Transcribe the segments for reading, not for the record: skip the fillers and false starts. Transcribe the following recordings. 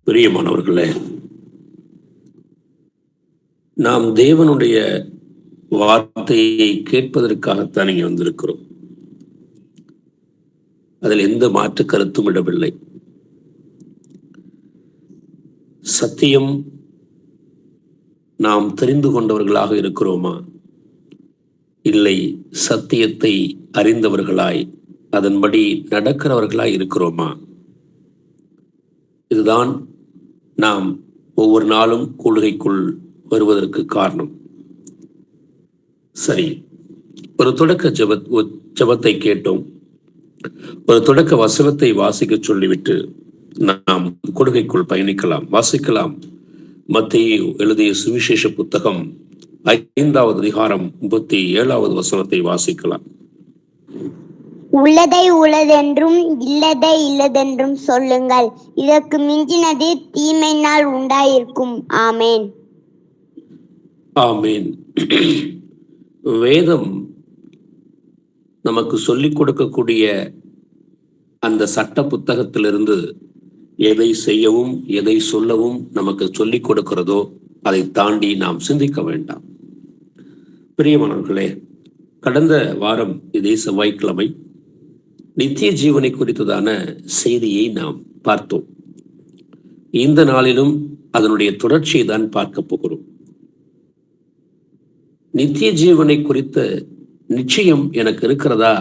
பிரியமானவர்களே, நாம் தேவனுடைய வார்த்தையை கேட்பதற்காகத்தான் இங்கே வந்திருக்கிறோம். அதில் எந்த மாற்று கருத்தும் இடவில்லை. சத்தியம் நாம் தெரிந்து கொண்டவர்களாக இருக்கிறோமா, இல்லை சத்தியத்தை அறிந்தவர்களாய் அதன்படி நடக்கிறவர்களாய் இருக்கிறோமா? இதுதான் நாம் ஒவ்வொரு நாளும் கூடுகைக்குள் வருவதற்கு காரணம். சரி, ஒரு தொடக்க ஜெபத்தை கேட்டோம். ஒரு தொடக்க வசனத்தை வாசிக்க சொல்லிவிட்டு நாம் கொடுகைக்குள் பயணிக்கலாம். வாசிக்கலாம். மத்தேயு எழுதிய சுவிசேஷ புத்தகம் 5வது அதிகாரம் 37வது வசனத்தை வாசிக்கலாம். உள்ளதை உள்ளதென்றும் இல்லதை இல்லதென்றும் சொல்லுங்கள், இதற்கு மிஞ்சினது தீமையினால் உண்டாயிருக்கும். ஆமேன். ஆமேன். வேதம் நமக்கு சொல்லிக் கொடுக்கக்கூடிய அந்த சட்ட புத்தகத்திலிருந்து எதை செய்யவும் எதை சொல்லவும் நமக்கு சொல்லிக் கொடுக்கிறதோ அதை தாண்டி நாம் சிந்திக்க வேண்டாம். பிரியமானவர்களே, கடந்த வாரம் இதே செவ்வாய்க்கிழமை நித்திய ஜீவனை குறித்ததான செய்தியை நாம் பார்த்தோம். இந்த நாளிலும் அதனுடைய தொடர்ச்சியை தான் பார்க்க போகிறோம். நித்திய ஜீவனை குறித்த நிச்சயம் எனக்கு இருக்கிறதா?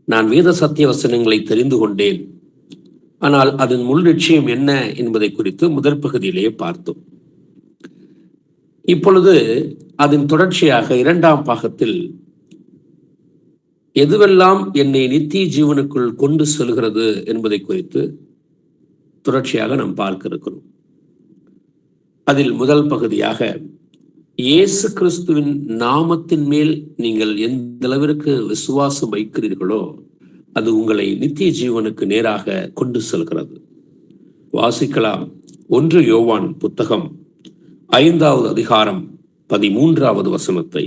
நான் வேத சத்திய வசனங்களை தெரிந்து கொண்டேன், ஆனால் அதன் முழு நிச்சயம் என்ன என்பதை குறித்து முதல் பகுதியிலேயே பார்த்தோம். இப்பொழுது அதன் தொடர்ச்சியாக 2ஆம் பாகத்தில் எதுவெல்லாம் என்னை நித்திய ஜீவனுக்குள் கொண்டு செல்கிறது என்பதை குறித்து தொடர்ச்சியாக நாம் பார்க்க இருக்கிறோம். அதில் முதல் பகுதியாக இயேசு கிறிஸ்துவின் நாமத்தின் மேல் நீங்கள் எந்த அளவிற்கு விசுவாசம் வைக்கிறீர்களோ அது உங்களை நித்திய ஜீவனுக்கு நேராக கொண்டு செல்கிறது. வாசிக்கலாம். 1 யோவான் புத்தகம் 5வது அதிகாரம் 13வது வசனத்தை.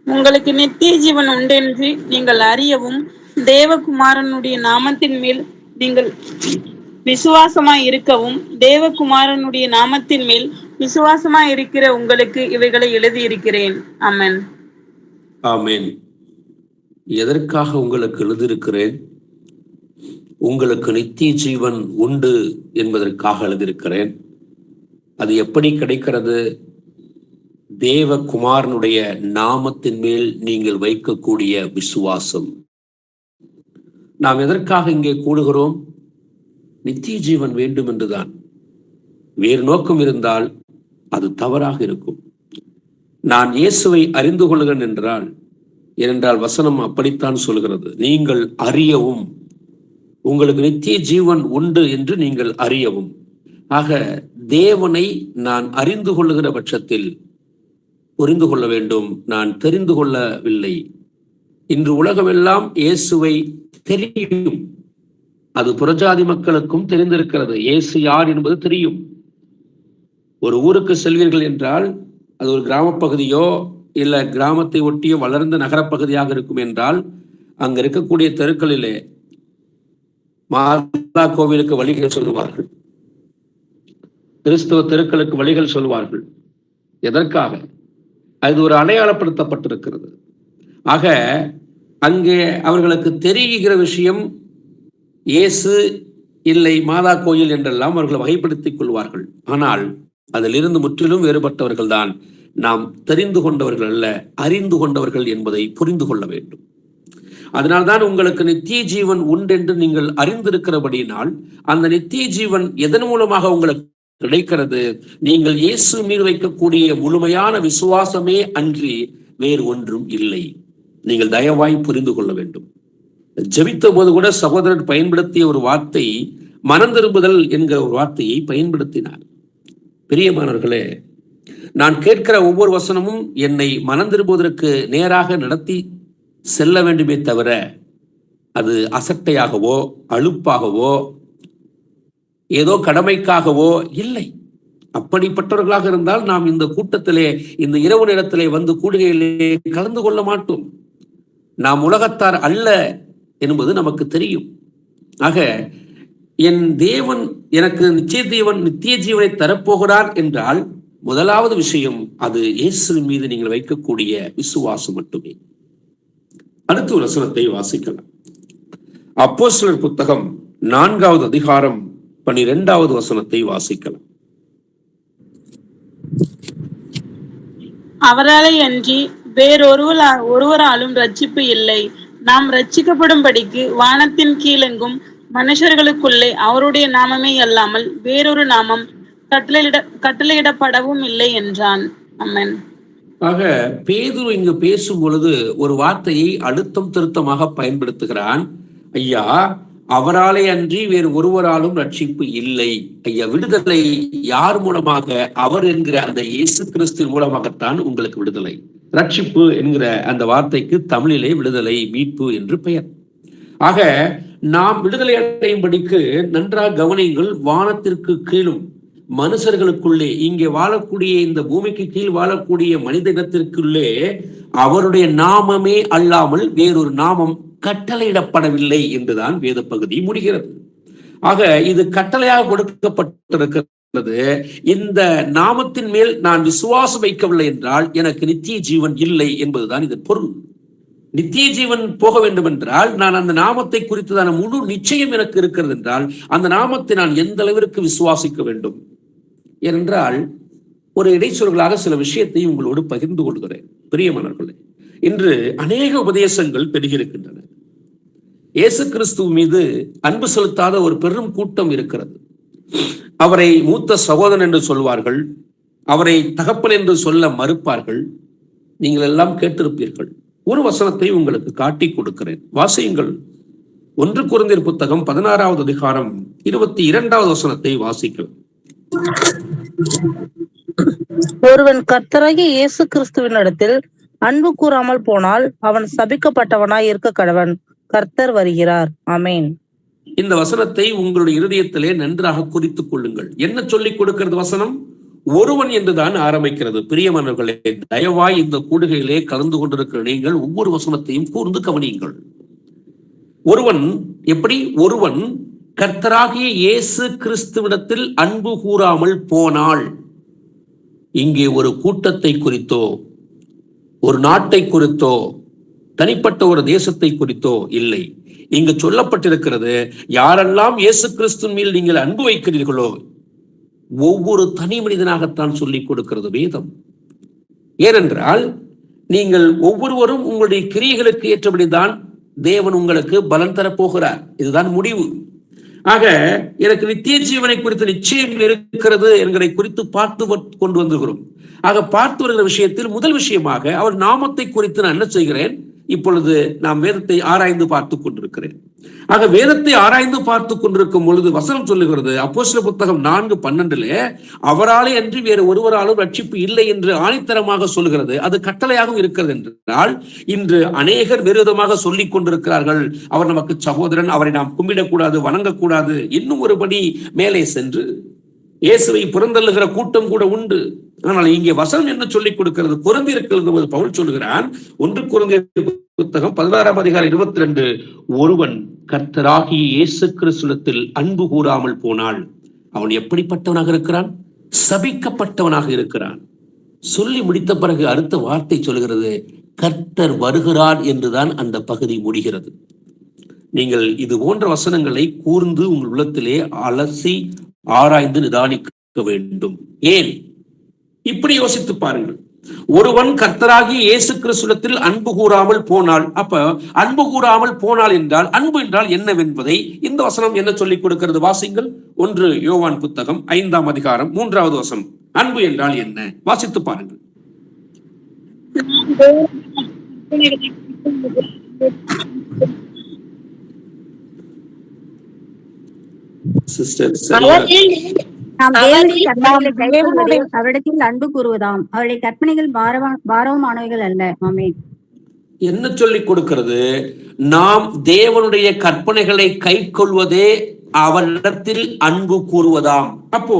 உங்களுக்கு நித்திய ஜீவன் உண்டென்று நீங்கள் அறியவும் தேவகுமாரனுடைய நாமத்தின் மேல் நீங்கள் விசுவாசமாய் இருக்கவும், தேவகுமாரனுடைய நாமத்தின் மேல் விசுவாசமாய் இருக்கிற உங்களுக்கு இவைகளை எழுதியிருக்கிறேன். ஆமென். ஆமென். எதற்காக உங்களுக்கு எழுதியிருக்கிறேன்? உங்களுக்கு நித்திய ஜீவன் உண்டு என்பதற்காக எழுதியிருக்கிறேன். அது எப்படி கிடைக்கிறது? தேவகுமாரனுடைய நாமத்தின் மேல் நீங்கள் வைக்கக்கூடிய விசுவாசம். நாம் எதற்காக இங்கே கூடுகிறோம்? நித்திய ஜீவன் வேண்டும் என்றுதான். வேறு நோக்கம் இருந்தால் அது தவறாக இருக்கும். நான் இயேசுவை அறிந்து கொள்கிறேன் என்றால், ஏனென்றால் வசனம் அப்படித்தான் சொல்கிறது, நீங்கள் அறியவும், உங்களுக்கு நித்திய ஜீவன் உண்டு என்று நீங்கள் அறியவும். ஆக தேவனை நான் அறிந்து கொள்ளுகிற பட்சத்தில் புரிந்து கொள்ள வேண்டும். நான் தெரிந்து கொள்ளவில்லை. இன்று உலகமெல்லாம் இயேசுவை தெரியும். அது புறஜாதி மக்களுக்கும் தெரிந்திருக்கிறது. இயேசு யார் என்பது தெரியும். ஒரு ஊருக்கு செல்வீர்கள் என்றால் அது ஒரு கிராம பகுதியோ இல்ல கிராமத்தை ஒட்டிய வளர்ந்த நகரப்பகுதியாக இருக்கும் என்றால் அங்க இருக்கக்கூடிய தெருக்களிலே மாதா கோவிலுக்கு வழிகள் சொல்லுவார்கள், கிறிஸ்தவ தெருக்களுக்கு வழிகள் சொல்வார்கள். எதற்காக? அது ஒரு அடையாளப்படுத்தப்பட்டிருக்கிறது. ஆக அங்கே அவர்களுக்கு தெரிகிற விஷயம் இயேசு இல்லை மாதா கோயில் என்றெல்லாம் அவர்கள் வகைப்படுத்திக் கொள்வார்கள். ஆனால் அதிலிருந்து முற்றிலும் வேறுபட்டவர்கள் தான் நாம் தெரிந்து கொண்டவர்கள் அல்ல, அறிந்து கொண்டவர்கள் என்பதை புரிந்து கொள்ள வேண்டும். அதனால்தான் உங்களுக்கு நித்திய ஜீவன் உண்டென்று நீங்கள் அறிந்திருக்கிறபடியினால் அந்த நித்திய ஜீவன் எதன் மூலமாக உங்களுக்கு கிடைக்கிறது? நீங்கள் இயேசு மீது வைக்கக்கூடிய முழுமையான விசுவாசமே அன்றி வேறு ஒன்றும் இல்லை. நீங்கள் தயவாய் புரிந்து கொள்ள வேண்டும். ஜெபித்த போது கூட சகோதரர் பயன்படுத்திய ஒரு வார்த்தை மனம் திரும்புதல் என்கிற ஒரு வார்த்தையை பயன்படுத்தினார். பிரியமானவர்களே, நான் கேட்கிற ஒவ்வொரு வசனமும் என்னை மனம் திரும்புவதற்கு நேராக நடத்தி செல்ல வேண்டுமே தவிர அது அசட்டையாகவோ அலுப்பாகவோ ஏதோ கடமைக்காகவோ இல்லை. அப்படிப்பட்டவர்களாக இருந்தால் நாம் இந்த கூட்டத்திலே, இந்த இரவு நேரத்திலே வந்து கூடுகையிலே கலந்து கொள்ள மாட்டோம். நாம் உலகத்தார் அல்ல என்பது நமக்கு தெரியும். ஆக என் தேவன் எனக்கு நித்திய ஜீவனை தரப்போகிறார் என்றால் முதலாவது விஷயம் அது இயேசுவின் மீது நீங்கள் வைக்கக்கூடிய விசுவாசம் மட்டுமே. அடுத்த ஒரு வசனத்தை வாசிக்கலாம். அப்போஸ்தலர் புத்தகம் 4வது அதிகாரம் 12வது வசனத்தை வாசிக்கலாம். அவராலே அன்றி ஒருவராலும் ரட்சிப்பு இல்லை. நாம் ரட்சிக்கப்படும்படிக்கு வானத்தின் கீழெங்கும் மனுஷர்களுக்குள்ளே அவருடைய நாமமே அல்லாமல் வேறொரு நாமம் கட்டளையிடப்படவும் இல்லை என்றான். ஆமென். ஆக பேதுரு இங்கு பேசும் பொழுது ஒரு வார்த்தையை அழுத்தம் திருத்தமாக பயன்படுத்துகிறான். ஐயா, அவராலே அன்றி வேறு ஒருவராலும் ரட்சிப்பு இல்லை. ஐயா, விடுதலை யார் மூலமாக? அவர் என்கிற அந்த இயேசு கிறிஸ்து மூலமாகத்தான் உங்களுக்கு விடுதலை. ரட்சிப்பு என்கிற அந்த வார்த்தைக்கு தமிழிலே விடுதலை, மீட்பு என்று பெயர். ஆக நாம் விடுதலை அடையும்படிக்கு நன்றாக கவனியுங்கள். வானத்திற்கு கீழும் மனுஷர்களுக்குள்ளே, இங்கே வாழக்கூடிய இந்த பூமிக்கு கீழ் வாழக்கூடிய மனித இனத்திற்குள்ளே அவருடைய நாமமே அல்லாமல் வேறொரு நாமம் கட்டளையிடப்படவில்லை என்றுதான் வேத பகுதி முடிகிறது. ஆக இது கட்டளையாக கொடுக்கப்பட்டிருக்கிறது. இந்த நாமத்தின் மேல் நான் விசுவாசம் வைக்கவில்லை என்றால் எனக்கு நித்திய ஜீவன் இல்லை என்பதுதான் இதன் பொருள். நித்திய ஜீவன் போக வேண்டும் என்றால் நான் அந்த நாமத்தை குறித்ததான முழு நிச்சயம் எனக்கு இருக்கிறது என்றால் அந்த நாமத்தை நான் எந்த அளவிற்கு விசுவாசிக்க வேண்டும் என்றால் ஒரு இடைச்சொல்களாக சில விஷயத்தை உங்களோடு பகிர்ந்து கொள்கிறேன். பிரியமானவர்களே, இன்று அநேக உபதேசங்கள் பெருகியிருக்கின்றன. இயேசு கிறிஸ்து மீது அன்பு செலுத்தாத ஒரு பெரும் கூட்டம் இருக்கிறது. அவரை மூத்த சகோதரன் என்று சொல்வார்கள், அவரை தகப்பன் என்று சொல்ல மறுப்பார்கள். நீங்கள் எல்லாம் கேட்டிருப்பீர்கள். ஒரு வசனத்தை உங்களுக்கு காட்டி கொடுக்கிறேன், வாசியுங்கள். 1 கொரிந்தியர் புத்தகம் 16வது அதிகாரம் 22வது வசனத்தை வாசிக்கலாம். ஒருவன் கர்த்தராகிய இயேசு கிறிஸ்துவின் இடத்தில் அன்பு கூறாமல் போனால் அவன் சபிக்கப்பட்டவனாய் இருக்க கடவன். கர்த்தர் வருகிறார். ஆமென். இந்த வசனத்தை உங்களுடைய இருதயத்திலே நன்றாக குறித்துக் கொள்ளுங்கள். என்ன சொல்லிக் கொடுக்கிறது வசனம்? ஒருவன் என்றுதான் ஆரம்பிக்கிறது. பிரியமானவர்களே, தயவாய் இந்த கூடுகையிலே கலந்து கொண்டிருக்கிற நீங்கள் ஒவ்வொரு வசனத்தையும் கூர்ந்து கவனியுங்கள். ஒருவன் எப்படி? ஒருவன் கர்த்தராகிய இயேசு கிறிஸ்துவிடத்தில் அன்பு கூறாமல் போனால், இங்கே ஒரு கூட்டத்தை குறித்தோ ஒரு நாட்டை குறித்தோ தனிப்பட்ட ஒரு தேசத்தை குறித்தோ இல்லை. இங்கு சொல்லப்பட்டிருக்கிறது, யாரெல்லாம் இயேசு கிறிஸ்துவின் மேல் நீங்கள் அன்பு வைக்கிறீர்களோ ஒவ்வொரு தனி மனிதனாகத்தான் சொல்லிக் கொடுக்கிறது வேதம். ஏனென்றால் நீங்கள் ஒவ்வொருவரும் உங்களுடைய கிரியைகளுக்கு ஏற்றபடிதான் தேவன் உங்களுக்கு பலன் தரப்போகிறார். இதுதான் முடிவு. ஆக எனக்கு நித்திய ஜீவனை குறித்த நிச்சயம் இருக்கிறது என்கிறதை குறித்து பார்த்து கொண்டு வந்துகிறோம். ஆக பார்த்து வருகிற விஷயத்தில் முதல் விஷயமாக அவர் நாமத்தை குறித்து நான் என்ன செய்கிறேன்? இப்பொழுது நாம் வேதத்தை ஆராய்ந்து பார்த்து கொண்டிருக்கிறேன். ஆக வேதத்தை ஆராய்ந்து பார்த்து கொண்டிருக்கும் பொழுது வசனம் சொல்லுகிறது, அப்போஸ்தலர் புத்தகம் 4:12 அவராலே அன்றி வேறு ஒருவராலும் ரட்சிப்பு இல்லை என்று ஆணித்தரமாக சொல்கிறது. அது கட்டளையாகவும் இருக்கிறது என்றால் இன்று அநேகர் விரோதமாக சொல்லிக் கொண்டிருக்கிறார்கள். அவர் நமக்கு சகோதரன், அவரை நாம் கும்பிடக்கூடாது, வணங்கக்கூடாது. இன்னும் ஒருபடி மேலே சென்று இயேசுவை புறந்தள்ளுகிற கூட்டம் கூட உண்டு. ஆனால் இங்கே வசனம் என்ன சொல்லிக் கொடுக்கிறது? கொரிந்தியருக்கு பவுல் சொல்லுகிறான், 1 கொரிந்தியர் புத்தகம் 16ஆம் அதிகாரம் 22, ஒருவன் கர்த்தராகிய இயேசு கிறிஸ்துவிடத்தில் அன்பு கூறாமல் போனால் அவன் எப்படிப்பட்டவனாக இருக்கிறான்? சபிக்கப்பட்டவனாக இருக்கிறான். சொல்லி முடித்த பிறகு அடுத்த வார்த்தை சொல்கிறது, கர்த்தர் வருகிறார் என்றுதான் அந்த பகுதி முடிகிறது. நீங்கள் இது போன்ற வசனங்களை கூர்ந்து உங்கள் உள்ளத்திலே அலசி ஆராய்ந்து நிதானிக்க வேண்டும். ஏன்? இப்படி யோசித்து பாருங்கள். ஒருவன் கர்த்தராகிய இயேசு கிறிஸ்துவிடத்தில் அன்பு கூறாமல் போனால், அப்ப அன்பு கூறாமல் போனால் என்றால் அன்பு என்றால் என்னவென்பதை இந்த வசனம் என்ன சொல்லிக் கொடுக்கிறது? வாசிங்கள். 1 யோவான் புத்தகம் 5ஆம் அதிகாரம் 3வது வசனம். அன்பு என்றால் என்ன? வாசித்து பாருங்கள். அவரிடத்தில் அன்பு கூறுவதாம். அவருடைய கற்பனைகள் பாரமானவைகள் அல்ல. ஆமென். என்ன சொல்லிக் கொடுக்கிறது? நாம் தேவனுடைய கற்பனைகளை கை கொள்வதே அவனிடத்தில் அன்பு கூறுவதாம். அப்போ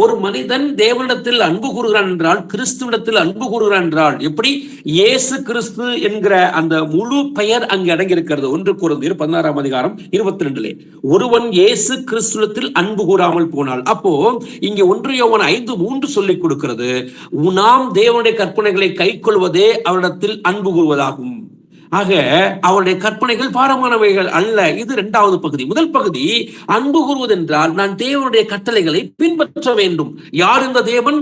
ஒரு மனிதன் தேவனிடத்தில் அன்பு கூறுகிறான் என்றால், கிறிஸ்துவிடத்தில் அன்பு கூறுகிறான் என்றால் எப்படி? இயேசு கிறிஸ்து என்கிற அந்த முழு பெயர் அங்கு அடங்கியிருக்கிறது. 1 கொரிந்தியர் 16:22. ஒருவன் இயேசு கிறிஸ்துவிடத்தில் அன்பு கூறாமல் போனால், அப்போ இங்கே 1 யோவான் 5:3 சொல்லிக் கொடுக்கிறது, நாம் தேவனுடைய கற்பனைகளை கைக்கொள்வதே அவரிடத்தில் அன்பு கூறுவதாகும். ஆக அவருடைய கற்பனைகள் பாரமானவைகள் அல்ல. இது 2வது பகுதி. முதல் பகுதி, அன்பு கூறுவதென்றால் நான் தேவனுடைய கட்டளைகளை பின்பற்ற வேண்டும். யார் இந்த தேவன்?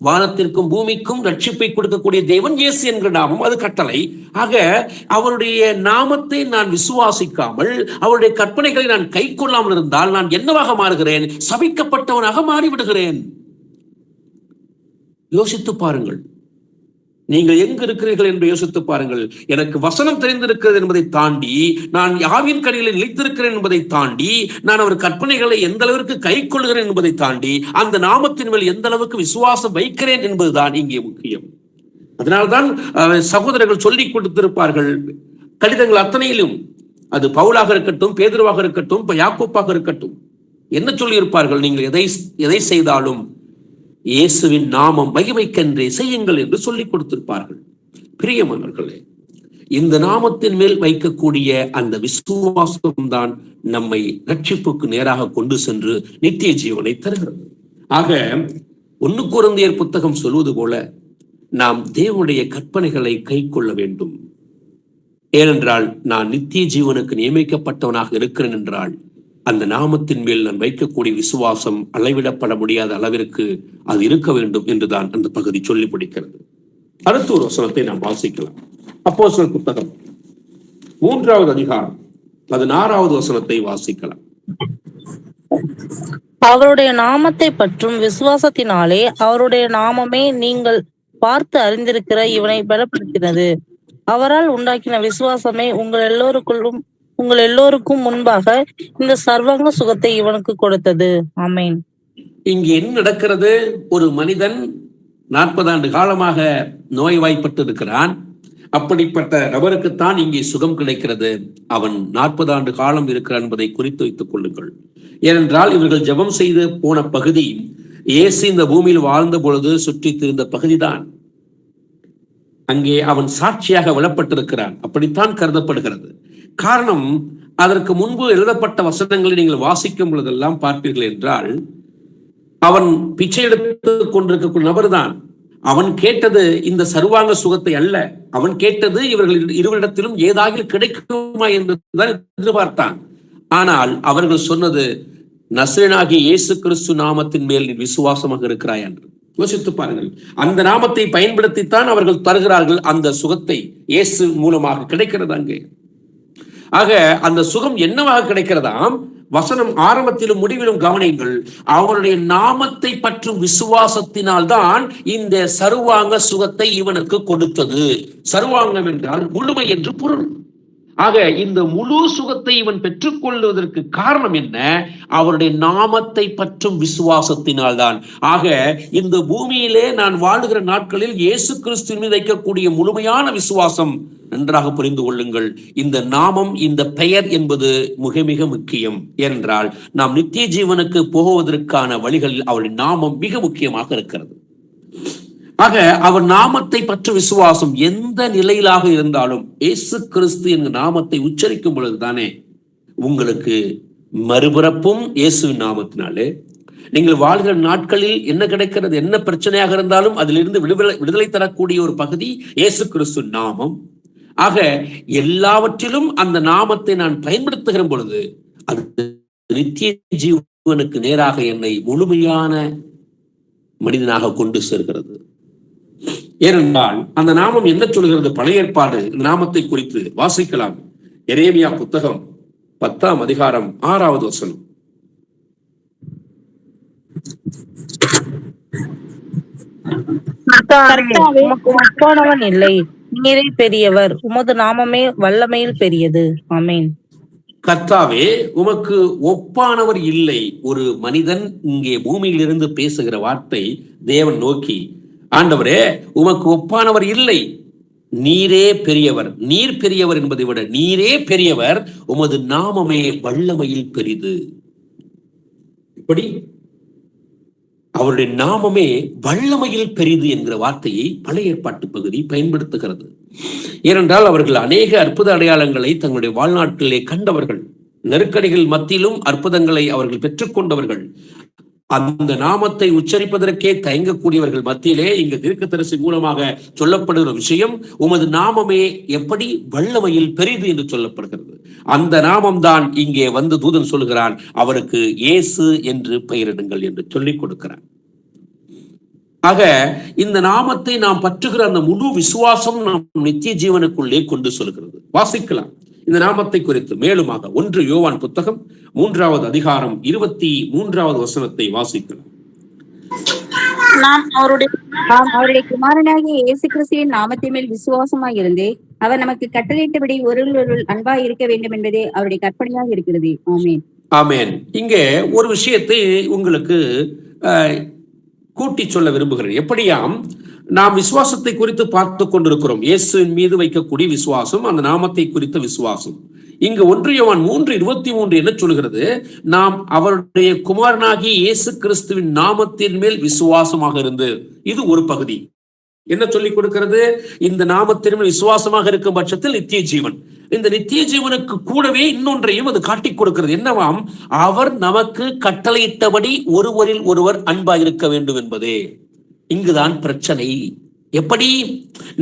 வானத்திற்கும் பூமிக்கும் ரட்சிப்பை கொடுக்கக்கூடிய தேவன் இயேசு என்கிற நாமம், அது கட்டளை. ஆக அவருடைய நாமத்தை நான் விசுவாசிக்காமல், அவருடைய கற்பனைகளை நான் கை கொள்ளாமல் இருந்தால் நான் என்னவாக மாறுகிறேன்? சபிக்கப்பட்டவனாக மாறிவிடுகிறேன். யோசித்து பாருங்கள், நீங்கள் எங்கு இருக்கிறீர்கள் என்று யோசித்து பாருங்கள். எனக்கு வசனம் தெரிந்திருக்கிறது என்பதை தாண்டி, நான் ஆவியின் கனிகளில் நிலைத்திருக்கிறேன் என்பதை தாண்டி, நான் அவர் கற்பனைகளை எந்த அளவிற்கு கை கொள்கிறேன் என்பதை தாண்டி, அந்த நாமத்தின் மேல் எந்த அளவுக்கு விசுவாசம் வைக்கிறேன் என்பதுதான் இங்கே முக்கியம். அதனால்தான் சகோதரர்கள் சொல்லிக் கொடுத்திருப்பார்கள் கடிதங்கள் அத்தனையிலும், அது பவுலாக இருக்கட்டும், பேதுருவாக இருக்கட்டும், யாக்கோப்பாக இருக்கட்டும், என்ன சொல்லியிருப்பார்கள்? நீங்கள் எதை செய்தாலும் இயேசுவின் நாமம் மகிமைக்கென்றே செய்யுங்கள் என்று சொல்லிக் கொடுத்திருப்பார்கள். பிரியமானவர்களே, இந்த நாமத்தின் மேல் வைக்கக்கூடிய அந்த விசுவாசம் தான் நம்மை ரட்சிப்புக்கு நேராக கொண்டு சென்று நித்திய ஜீவனை தருகிறது. ஆக 1 கொரிந்தியர் புத்தகம் சொல்வது போல நாம் தேவனுடைய கற்பனைகளை கை கொள்ள வேண்டும். ஏனென்றால் நான் நித்திய ஜீவனுக்கு நியமிக்கப்பட்டவனாக இருக்கிறேன் என்றால் அந்த நாமத்தின் மேல் நான் வைக்கக்கூடிய விசுவாசம் அளவிடப்பட முடியாத அளவிற்கு அது இருக்க வேண்டும் என்றுதான் அந்த பகுதி சொல்லி பிடிக்கிறது. அடுத்த ஒரு வசனத்தை நாம் வாசிக்கலாம். அப்போஸ்தலர் புத்தகம் 3வது அதிகாரம் 16வது வசனத்தை வாசிக்கலாம். அவருடைய நாமத்தை பற்றும் விசுவாசத்தினாலே அவருடைய நாமமே நீங்கள் பார்த்து அறிந்திருக்கிற இவனை பலப்படுத்தினது. அவரால் உண்டாக்கின விசுவாசமே உங்கள் எல்லோருக்கும் முன்பாக இந்த சர்வாங்க சுகத்தை இவனுக்கு கொடுத்தது. ஆமென். இங்கு என்ன நடக்கிறது? ஒரு மனிதன் 40 ஆண்டு காலமாக நோய்வாய்ப்பட்டு இருக்கிறான். அப்படிப்பட்ட நபருக்குத்தான் இங்கே சுகம் கிடைக்கிறது. அவன் 40 ஆண்டு காலம் இருக்கிறான் என்பதை குறித்து வைத்துக் கொள்ளுங்கள். ஏனென்றால் இவர்கள் ஜெபம் செய்து போன பகுதி இயேசு இந்த பூமியில் வாழ்ந்த பொழுது சுற்றி திரிந்த பகுதிதான். அங்கே அவன் சாட்சியாக விழப்பட்டிருக்கிறான். அப்படித்தான் கருதப்படுகிறது. காரணம், அதற்கு முன்பு எழுதப்பட்ட வசனங்களை நீங்கள் வாசிக்கும் பொழுதெல்லாம் பார்ப்பீர்கள் என்றால், அவன் பிச்சை எடுத்துக் கொண்டிருக்கக்கூடிய நபர்தான். அவன் கேட்டது இந்த சர்வாங்க சுகத்தை அல்ல. அவன் கேட்டது இவர்கள் இருவரிடத்திலும் ஏதாவது கிடைக்குமா என்றுதான் எதிர்பார்த்தான். ஆனால் அவர்கள் சொன்னது, நசரேயனாகிய இயேசு கிறிஸ்து நாமத்தின் மேல் நீ விசுவாசமாக இருக்கிறாய் என்று. யோசித்து பாருங்கள், அந்த நாமத்தை பயன்படுத்தித்தான் அவர்கள் தருகிறார்கள். அந்த சுகத்தை இயேசு மூலமாக கிடைக்கிறது அங்கே. ஆக அந்த சுகம் என்னவாக கிடைக்கிறதாம்? வசனம் ஆரம்பத்திலும் முடிவிலும் கவனிங்கள். அவருடைய நாமத்தை பற்றும் விசுவாசத்தினால் தான் இந்த சர்வாங்க சுகத்தை இவனுக்கு கொடுத்தது. சர்வாங்கம் என்றால் முழுமை என்று பொருள். ஆக இந்த முழு சுகத்தை இவன் பெற்றுக்கொள்வதற்கு காரணம் என்ன? அவருடைய நாமத்தை பற்றும் விசுவாசத்தினால் தான். ஆக இந்த பூமியிலே நான் வாழுகிற நாட்களில் இயேசு கிறிஸ்துவின் மீது வைக்கக்கூடிய முழுமையான விசுவாசம், நன்றாக புரிந்து கொள்ளுங்கள், இந்த நாமம், இந்த பெயர் என்பது மிக மிக முக்கியம். ஏனென்றால் நாம் நித்திய ஜீவனுக்கு போவதற்கான வழிகளில் அவருடைய நாமம் மிக முக்கியமாக இருக்கிறது. ஆக அவர் நாமத்தை பற்றி விசுவாசம் எந்த நிலையிலாக இருந்தாலும் இயேசு கிறிஸ்து என்ற நாமத்தை உச்சரிக்கும் பொழுதுதானே உங்களுக்கு மறுபிறப்பும் இயேசுவின் நாமத்தினாலே. நீங்கள் வாழ்கிற நாட்களில் என்ன கிடைக்கிறது? என்ன பிரச்சனையாக இருந்தாலும் அதிலிருந்து விடுதலை தரக்கூடிய ஒரு பகுதி இயேசு கிறிஸ்து நாமம். ஆக எல்லாவற்றிலும் அந்த நாமத்தை நான் பயன்படுத்துகிற பொழுது அது நித்திய ஜீவனுக்கு நேராக என்னை முழுமையான மனிதனாக கொண்டு சேர்கிறது. ஏனென்றால் அந்த நாமம் என்ன சொல்கிறது? பழைய ஏற்பாடு இந்த நாமத்தை குறித்து வாசிக்கலாம். எரேமியா புத்தகம் 10ஆம் அதிகாரம் 6வது வசனம். ஒப்பானவன் இல்லை, நீரே பெரியவர், உமது நாமமே வல்லமையில் பெரியது. ஆமென். கர்த்தாவே, உமக்கு ஒப்பானவர் இல்லை. ஒரு மனிதன் இங்கே பூமியில் இருந்து பேசுகிற வார்த்தை தேவன் நோக்கி, ஆண்டவரே உமக்கு ஒப்பானவர் இல்லை, நீரே பெரியவர். நீர் பெரியவர் என்பதை விட நீரே பெரியவர், உமது நாமமே வல்லமையில் பெரிது. எப்படி? அவருடைய நாமமே வல்லமையில் பெரிது என்கிற வார்த்தையை பழைய ஏற்பாட்டு பகுதி பயன்படுத்துகிறது. ஏனென்றால் அவர்கள் அநேக அற்புத அடையாளங்களை தங்களுடைய வாழ்நாட்களிலே கண்டவர்கள், நெருக்கடிகள் மத்தியிலும் அற்புதங்களை அவர்கள் பெற்றுக்கொண்டவர்கள். அந்த நாமத்தை உச்சரிப்பதற்கே தயங்கக்கூடியவர்கள் மத்தியிலே இங்கு தீர்க்கதரிசி மூலமாக சொல்லப்படுகிற விஷயம், உமது நாமமே எப்படி வல்லமையில் பெரிது என்று சொல்லப்படுகிறது. அந்த நாமம் தான் இங்கே வந்து தூதன் சொல்லுகிறான், அவருக்கு இயேசு என்று பெயரிடுங்கள் என்று சொல்லிக் கொடுக்கிறார். ஆக இந்த நாமத்தை நாம் பற்றுகிற அந்த முழு விசுவாசம் நாம் நித்திய ஜீவனுக்குள்ளே கொண்டு சொல்கிறது. வாசிக்கலாம் இந்த நாமத்தை குறித்து மேலுமாக 1 யோவான் புத்தகம் 3வது அதிகாரம் 23வது வசனத்தை வாசிக்கலாம். நாம் அவருடைய குமாரனாகிய இயேசு கிறிஸ்துவின் நாமத்தின் மேல் விசுவாசமாய் இருந்து அவர் நமக்கு கட்டளையிட்டபடி ஒருவருள் அன்பாய் இருக்க வேண்டும் என்பதே அவருடைய கற்பனையாக இருக்கிறது. ஆமென். ஆமென். இங்கே ஒரு விஷயத்தை உங்களுக்கு கூட்டி சொல்ல விரும்புகிறேன். எப்படியாம் நாம் விசுவாசத்தை குறித்து பார்த்து கொண்டிருக்கிறோம். இயேசுவின் மீது வைக்கக்கூடிய விசுவாசம், அந்த நாமத்தை குறித்த விசுவாசம். இங்கு 1 யோவான் 3:23 என்ன சொல்கிறது? நாம் அவருடைய குமாரனாகிய இயேசு கிறிஸ்துவின் நாமத்தின் மேல் விசுவாசமாக இருந்து, இது ஒரு பகுதி. என்ன சொல்லிக் கொடுக்கிறது? இந்த நாமத்தின் மேல் விசுவாசமாக இருக்கும் பட்சத்தில் நித்திய ஜீவன். இந்த நித்திய ஜீவனுக்கு கூடவே இன்னொன்றையும் அது காட்டிக் கொடுக்கிறது. என்னவாம்? அவர் நமக்கு கட்டளையிட்டபடி ஒருவரில் ஒருவர் அன்பாக இருக்க வேண்டும் என்பதே. இங்குதான் பிரச்சனை. எப்படி?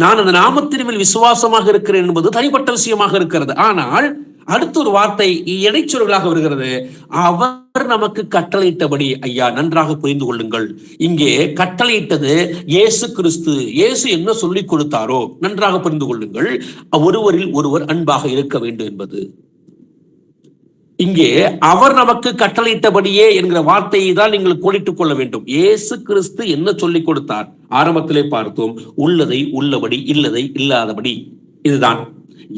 நான் அந்த நாமத்தின் மேல் விசுவாசமாக இருக்கிறேன் என்பது தனிப்பட்ட விஷயமாக இருக்கிறது. ஆனால் அடுத்த ஒரு வார்த்தை இடைச்சொல்களாக வருகிறது. அவர் நமக்கு கட்டளையிட்டபடி. ஐயா, நன்றாக புரிந்து கொள்ளுங்கள். இங்கே கட்டளையிட்டது இயேசு கிறிஸ்து. இயேசு என்ன சொல்லிக் கொடுத்தாரோ நன்றாக புரிந்து கொள்ளுங்கள். ஒருவரில் ஒருவர் அன்பாக இருக்க வேண்டும் என்பது. இங்கே அவர் நமக்கு கட்டளையிட்டபடியே என்கிற வார்த்தையை தான் நீங்கள் கோடிட்டுக் கொள்ள வேண்டும். இயேசு கிறிஸ்து என்ன சொல்லிக் கொடுத்தார்? ஆரம்பத்திலே பார்த்தோம், உள்ளதை உள்ளபடி, இல்லதை இல்லாதபடி. இதுதான்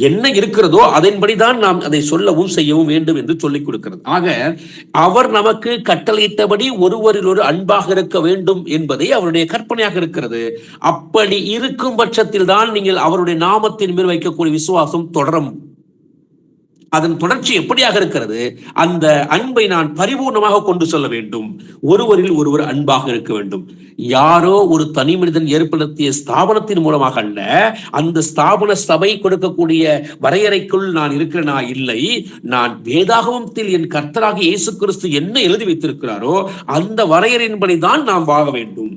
என்ன இருக்கிறதோ அதன்படிதான் நாம் அதை சொல்லவும் செய்யவும் வேண்டும் என்று சொல்லிக் கொடுக்கிறது. ஆக அவர் நமக்கு கட்டளையிட்டபடி ஒருவரில் ஒரு அன்பாக இருக்க வேண்டும் என்பதை அவருடைய கற்பனையாக இருக்கிறது. அப்படி இருக்கும் பட்சத்தில் தான் நீங்கள் அவருடைய நாமத்தின் மேல் வைக்கக்கூடிய விசுவாசம் தொடரும். அதன் தொடர்ச்சி எப்படியாக இருக்கிறது? அந்த அன்பை நான் பரிபூர்ணமாக கொண்டு செல்ல வேண்டும். ஒருவரில் ஒருவர் அன்பாக இருக்க வேண்டும். யாரோ ஒரு தனி மனிதன் ஏற்படுத்திய ஸ்தாபனத்தின் மூலமாக அல்ல, அந்த ஸ்தாபன சபை கொடுக்கக்கூடிய வரையறைக்குள் நான் இருக்கிறேனா? இல்லை. நான் வேதாகமத்தில் என் கர்த்தராகிய இயேசு கிறிஸ்து என்ன எழுதி வைத்திருக்கிறாரோ அந்த வரையறையின்படி தான் நாம் வாழ வேண்டும்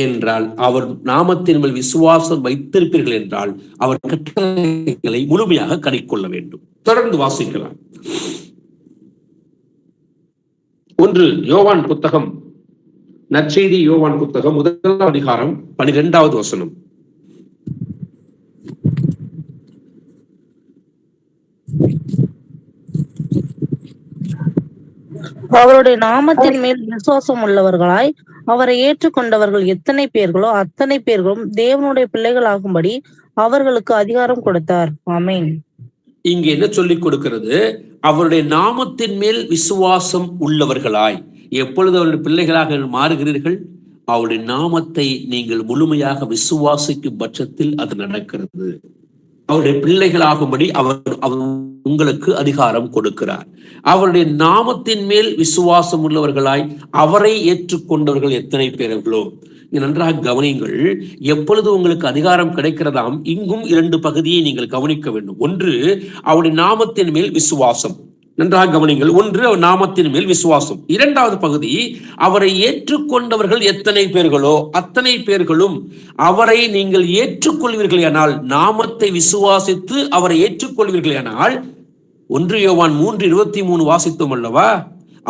என்றால், அவர் நாமத்தின் மேல் விசுவாசம் வைத்திருப்பீர்கள் என்றால் அவர் கட்டளைகளை முழுமையாக கடைக்கொள்ள வேண்டும். தொடர்ந்து வாசிக்கலாம். 1 யோவான் புத்தகம், நற்செய்தி யோவான் புத்தகம் 1ஆம் அதிகாரம் 12வது வசனம். அவருடைய நாமத்தின் மேல் விசுவாசம் உள்ளவர்களாய் அவரை ஏற்றுக்கொண்டவர்கள் எத்தனை பேர்களோ அத்தனை பேர்களும் தேவனுடைய பிள்ளைகள் ஆகும்படி அவர்களுக்கு அதிகாரம் கொடுத்தார். ஆமென். இங்க என்ன சொல்லிக் கொடுக்கிறது? அவருடைய நாமத்தின் மேல் விசுவாசம் உள்ளவர்களாய். எப்பொழுது அவருடைய பிள்ளைகளாக மாறுகிறீர்கள்? அவருடைய நாமத்தை நீங்கள் முழுமையாக விசுவாசிக்கும் பட்சத்தில் அது நடக்கிறது. அவருடைய பிள்ளைகளாகும்படி அவர் உங்களுக்கு அதிகாரம் கொடுக்கிறார். அவருடைய நாமத்தின் மேல் விசுவாசம் உள்ளவர்களாய் அவரை ஏற்றுக்கொண்டவர்கள் எத்தனை பேர்களோ. நன்றாக கவனியுங்கள். எப்பொழுது உங்களுக்கு அதிகாரம் கிடைக்கிறதாம், இங்கும் 2 பகுதியை நீங்கள் கவனிக்க வேண்டும். ஒன்று, அவருடைய நாமத்தின் மேல் விசுவாசம். நன்றாக கவனிங்கள். ஒன்று, அவர் நாமத்தின் மேல் விசுவாசம். 2வது பகுதி, அவரை ஏற்றுக்கொண்டவர்கள் எத்தனை பேர்களோ அத்தனை பேர்களும். அவரை நீங்கள் ஏற்றுக்கொள்வீர்களானால், நாமத்தை விசுவாசித்து அவரை ஏற்றுக்கொள்வீர்களானால், 1 யோவான் 3:23 வாசித்தோம் அல்லவா?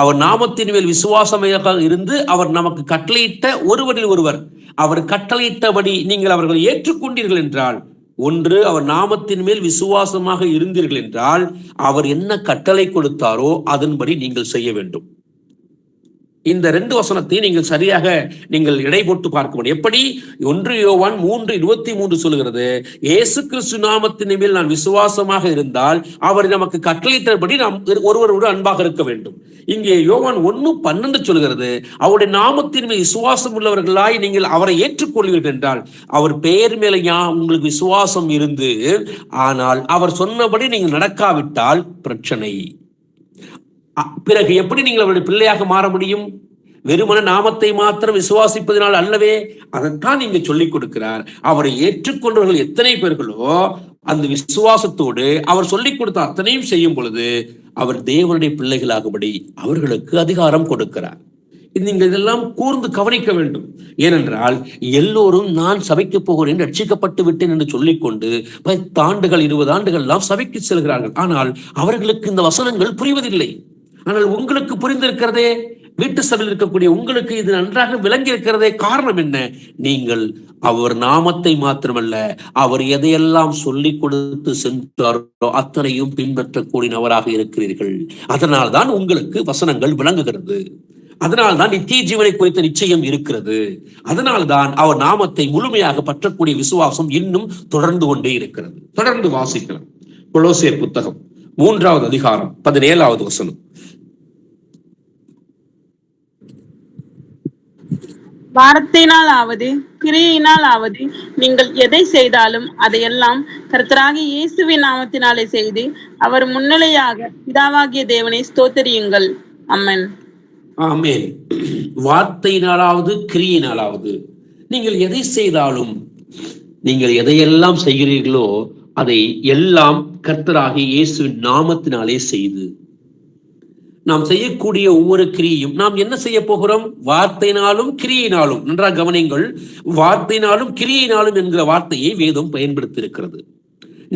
அவர் நாமத்தின் மேல் விசுவாசமாக இருந்து அவர் நமக்கு கட்டளையிட்ட ஒருவரில் ஒருவர், அவர் கட்டளையிட்டபடி நீங்கள் அவர்களை ஏற்றுக்கொண்டீர்கள் என்றால், ஒன்று, அவர் நாமத்தின் மேல் விசுவாசமாக இருந்தீர்கள் என்றால் அவர் என்ன கட்டளை கொடுத்தாரோ அதன்படி நீங்கள் செய்ய வேண்டும். இந்த 2 வசனத்தை நீங்கள் சரியாக நீங்கள் இடை போட்டு பார்க்க முடியும். எப்படி? 1 யோவான் 3:23 சொல்கிறது, இயேசு கிறிஸ்து நாமத்தின் மேல் நான் விசுவாசமாக இருந்தால் அவர் நமக்கு கட்டளையிட்டபடி நாம் ஒருவரோடு அன்பாக இருக்க வேண்டும். இங்கே யோவான் 1:12 சொல்கிறது, அவருடைய நாமத்தின் மேல் விசுவாசம் உள்ளவர்களாய் நீங்கள் அவரை ஏற்றுக்கொள்வீர்கள் என்றால், அவர் பெயர் மேலேயா உங்களுக்கு விசுவாசம் இருந்து ஆனால் அவர் சொன்னபடி நீங்கள் நடக்காவிட்டால் பிரச்சனை. பிறகு எப்படி நீங்கள் அவருடைய பிள்ளையாக மாற முடியும்? வெறுமன நாமத்தை மாத்திரம் விசுவாசிப்பதனால் அல்லவே. அதைத்தான் நீங்க சொல்லிக் கொடுக்கிறார். அவரை ஏற்றுக்கொண்டவர்கள் எத்தனை பேர்களோ அந்த விசுவாசத்தோடு அவர் சொல்லிக் கொடுத்த அத்தனையும் செய்யும் பொழுது அவர் தேவனுடைய பிள்ளைகளாகும்படி அவர்களுக்கு அதிகாரம் கொடுக்கிறார். நீங்கள் இதெல்லாம் கூர்ந்து கவனிக்க வேண்டும். ஏனென்றால் எல்லோரும் நான் சபைக்கு போகிறேன், ரட்சிக்கப்பட்டு விட்டேன் என்று சொல்லிக்கொண்டு 10 ஆண்டுகள் 20 ஆண்டுகள் எல்லாம் சபைக்கு செல்கிறார்கள். ஆனால் அவர்களுக்கு இந்த வசனங்கள் புரிவதில்லை. ஆனால் உங்களுக்கு புரிந்திருக்கிறதே, வீட்டு சபையில் இருக்கக்கூடிய உங்களுக்கு இது நன்றாக விளங்கி இருக்கிறதே. காரணம் என்ன? நீங்கள் அவர் நாமத்தை மாத்திரமல்ல, அவர் எதையெல்லாம் சொல்லிக் கொடுத்து சென்றாரோ அத்தனையும் பின்பற்றக்கூடிய நபராக இருக்கிறீர்கள். அதனால்தான் உங்களுக்கு வசனங்கள் விளங்குகிறது. அதனால்தான் நித்திய ஜீவனை குறித்த நிச்சயம் இருக்கிறது. அதனால்தான் அவர் நாமத்தை முழுமையாக பற்றக்கூடிய விசுவாசம் இன்னும் தொடர்ந்து கொண்டே இருக்கிறது. தொடர்ந்து வாசிக்கலாம். கொலோசியர் புத்தகம் 3வது அதிகாரம் 17வது வசனம். வார்த்தையினால் ஆவது கிரியினால் ஆவது நீங்கள் எதை செய்தாலும் அதையெல்லாம் கர்த்தராகிய இயேசுவின் நாமத்தினாலே செய்து அவர் முன்னிலையாக பிதாவாகிய தேவனை ஸ்தோத்திரியுங்கள். அம்மன். ஆமேன். வார்த்தையினாலாவது கிரியினாலாவது நீங்கள் எதை செய்தாலும், நீங்கள் எதையெல்லாம் செய்கிறீர்களோ அதை எல்லாம் கர்த்தராகிய இயேசுவின் நாமத்தினாலே செய்து. நாம் செய்யக்கூடிய ஒவ்வொரு கிரியையும் நாம் என்ன செய்ய போகிறோம்? வார்த்தையினாலும் கிரியினாலும். நன்றாக கவனிங்கள். வார்த்தையினாலும் கிரியினாலும் என்கிற வார்த்தையை வேதம் பயன்படுத்தி இருக்கிறது.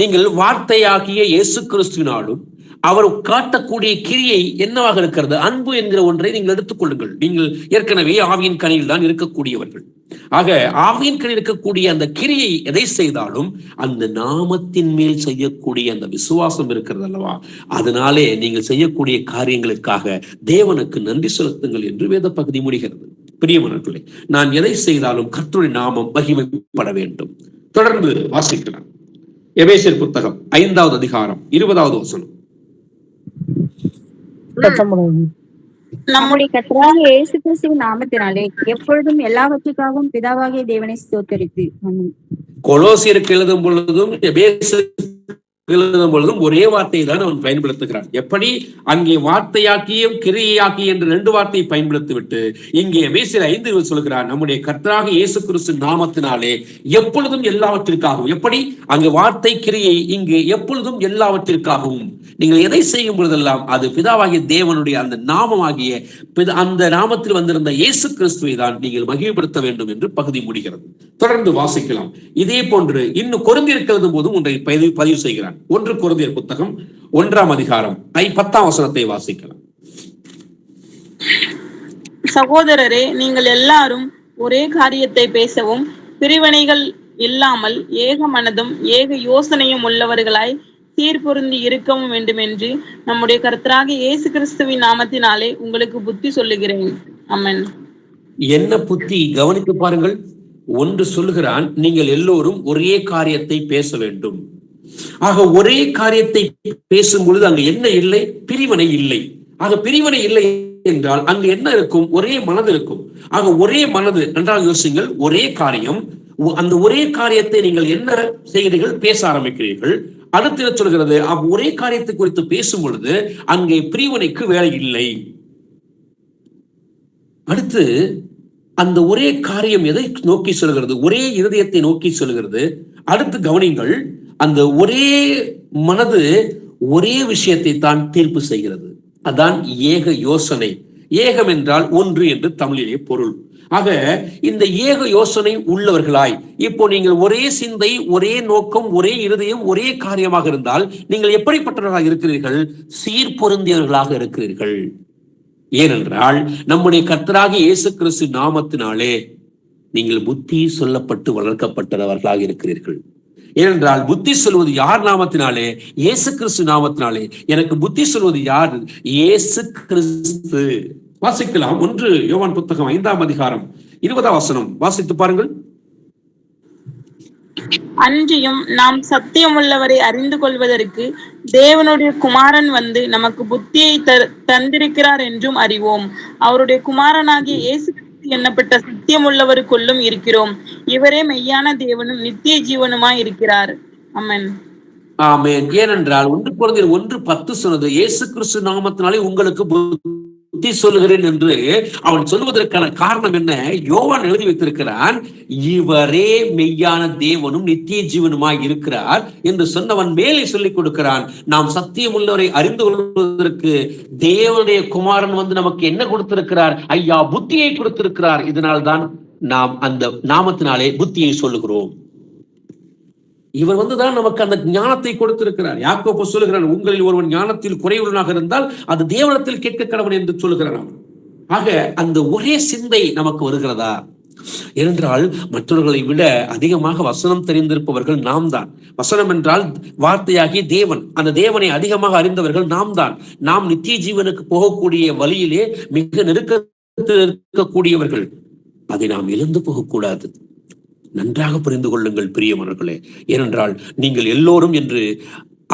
நீங்கள் வார்த்தையாகிய இயேசு கிறிஸ்துவினாலும் அவர் காட்டக்கூடிய கிரியை என்னவாக இருக்கிறது? அன்பு என்கிற ஒன்றை நீங்கள் எடுத்துக்கொள்ளுங்கள். நீங்கள் ஏற்கனவே ஆவியின் கனியில் தான் இருக்கக்கூடியவர்கள். ஆக ஆவியின் கனியில் இருக்கக்கூடிய அந்த கிரியை எதை செய்தாலும் அந்த நாமத்தின் மேல் செய்யக்கூடிய அந்த விசுவாசம் இருக்கிறது அல்லவா? அதனாலே நீங்கள் செய்யக்கூடிய காரியங்களுக்காக தேவனுக்கு நன்றி செலுத்துங்கள் என்று வேத பகுதி முடிகிறது. பிரியமானவர்களே, நான் எதை செய்தாலும் கர்த்தருடைய நாமம் மகிமைப்பட வேண்டும். தொடர்ந்து வாசிக்கலாம். எபேசியர் புத்தகம் 5வது அதிகாரம் 20வது வசனம். நம்முடைய கர்த்தராகிய இயேசு கிறிஸ்துவின் நாமத்தினாலே எப்பொழுதும் எல்லாவற்றுக்காகவும் பிதாவாகிய தேவனை ஸ்தோத்தரித்து. கொலோசியருக்கு எழுதும் பொழுதும் எழுதும் பொழுதும் ஒரே வார்த்தையை தான் அவன் பயன்படுத்துகிறான். எப்படி? அங்கே வார்த்தையாக்கியும் கிரியையாக்கி என்று 2 வார்த்தையை பயன்படுத்திவிட்டு இங்கே எபேசியர் 5 சொல்கிறார், நம்முடைய கர்த்தராகிய இயேசு கிறிஸ்து நாமத்தினாலே எப்பொழுதும் எல்லாவற்றிற்காகவும். எப்படி? அங்கு வார்த்தை கிரியை, இங்கே எப்பொழுதும் எல்லாவற்றிற்காகவும். நீங்கள் எதை செய்யும் பொழுதெல்லாம் அது பிதாவாகிய தேவனுடைய அந்த நாமமாகிய அந்த நாமத்தில் வந்திருந்த இயேசு கிறிஸ்துவை தான் நீங்கள் மகிமைப்படுத்த வேண்டும் என்று பகுதி முடிகிறது. தொடர்ந்து வாசிக்கலாம். இதே போன்று இன்னும் கொரிந்தியருக்கு எழுதும் போதும் ஒன்றை பதிவு செய்கிறார். 1 கொரிந்தியர் புத்தகம் 1ஆம் அதிகாரம் 10ஆம் வசனத்தை வாசிக்கலாம். சகோதரரே, நீங்கள் எல்லாரும் ஒரே காரியத்தை பேசவும் பிரிவினைகள் இல்லாமல் ஏக மனதும் ஏக யோசனையும் உள்ளவர்களாய் சீர்பொருந்தி இருக்கவும் வேண்டும் என்று நம்முடைய கர்த்தராகிய இயேசு கிறிஸ்துவின் நாமத்தினாலே உங்களுக்கு புத்தி சொல்லுகிறேன். அமேன். என்ன புத்தி? கவனித்து பாருங்கள். ஒன்று சொல்லுகிறான், நீங்கள் எல்லோரும் ஒரே காரியத்தை பேச வேண்டும். ஆக ஒரே காரியத்தை பேசும் பொழுது அங்கு என்ன இல்லை? பிரிவினை இல்லை. ஆக பிரிவினை இல்லை என்றால் அங்கு என்ன இருக்கும்? ஒரே மனது இருக்கும். ஆக ஒரே மனது. நன்றாக யோசிங்கள். ஒரே காரியம். அந்த ஒரே காரியத்தை நீங்கள் என்ன செய்கிறீர்கள்? பேச ஆரம்பிக்கிறீர்கள். அடுத்து சொல்கிறது, ஒரே காரியத்தை குறித்து பேசும் பொழுது அங்கே பிரிவினைக்கு வேலை இல்லை. அடுத்து அந்த ஒரே காரியம் எதை நோக்கி சொல்கிறது? ஒரே இருதயத்தை நோக்கி சொல்கிறது. அடுத்து கவனிங்கள், அந்த ஒரே மனது ஒரே விஷயத்தை தான் தீர்ப்பு செய்கிறது. அதான் ஏக யோசனை. ஏகம் என்றால் ஒன்று என்று தமிழிலே பொருள். ஆக இந்த ஏக யோசனை உள்ளவர்களாய் இப்போ நீங்கள் ஒரே சிந்தை, ஒரே நோக்கம், ஒரே இருதயம், ஒரே காரியமாக இருந்தால் நீங்கள் எப்படிப்பட்டவர்களாக இருக்கிறீர்கள்? சீர்பொருந்தியவர்களாக இருக்கிறீர்கள். ஏனென்றால் நம்முடைய கர்த்தராகிய இயேசு கிறிஸ்து நாமத்தினாலே நீங்கள் புத்தி சொல்லப்பட்டு வளர்க்கப்பட்டவர்களாக இருக்கிறீர்கள். ஏனென்றால் புத்தி சொல்வது யார் நாமத்தினாலே? இயேசு கிறிஸ்து நாமத்தினாலே. எனக்கு புத்தி சொல்வது யார்? இயேசு கிறிஸ்து. வாசிக்கலாம். 1 யோவான் புத்தகம் 5ஆம் அதிகாரம் 20ஆம் வசனம் வாசித்து பாருங்கள். அன்றியும் நாம் சத்தியம் உள்ளவரை அறிந்து கொள்வதற்கு தேவனுடைய குமாரன் வந்து நமக்கு புத்தியை தந்திருக்கிறார் என்றும் அறிவோம். அவருடைய குமாரனாகிய இயேசு கிறிஸ்து எண்ணப்பட்ட சத்தியம் உள்ளவருக்குள்ளும் இருக்கிறோம். இவரே மெய்யான தேவனும் நித்திய ஜீவனுமாய் இருக்கிறார். அமேன். ஆமென். ஏனென்றால் 1 கொரிந்தியர் 1:10 சொன்னது, இயேசு கிறிஸ்து நாமத்தினாலே உங்களுக்கு புத்தி சொல்லுகிறேன் என்று அவன் சொல்வதற்கான காரணம் என்ன? யோவான் எழுதி வைத்திருக்கிறான், இவரே மெய்யான தேவனும் நித்திய ஜீவனுமாய் இருக்கிறார் என்று சொன்னவன் மேலே சொல்லிக் கொடுக்கிறான். நாம் சத்தியம் உள்ளவரை அறிந்து கொள்வதற்கு தேவனுடைய குமாரன் நமக்கு என்ன கொடுத்திருக்கிறார்? ஐயா, புத்தியை கொடுத்திருக்கிறார். இதனால்தான் நாம் அந்த நாமத்தினாலே புத்தியை சொல்லுகிறோம். இவர் தான் நமக்கு அந்த ஞானத்தை கொடுத்திருக்கிறார். யாக்கோபு சொல்லுகிறார், உங்களில் ஒருவன் ஞானத்தில் குறைவுள்ளவனாக இருந்தால் அது தேவனிடத்தில் கேட்க கடவன் என்று சொல்லுகிறார். ஆக அந்த ஒரே சிந்தை நமக்கு வருகிறதா? ஏனென்றால் மற்றவர்களை விட அதிகமாக வசனம் தெரிந்திருப்பவர்கள் நாம் தான். வசனம் என்றால் வார்த்தையாகிய தேவன். அந்த தேவனை அதிகமாக அறிந்தவர்கள் நாம் தான். நாம் நித்திய ஜீவனுக்கு போகக்கூடிய வழியிலே மிக நெருக்கத்தில் இருக்கக்கூடியவர்கள். அதை நாம் இழந்து போகக்கூடாது. நன்றாக புரிந்து கொள்ளுங்கள் பிரியமானவர்களே. ஏனென்றால் நீங்கள் எல்லோரும் என்று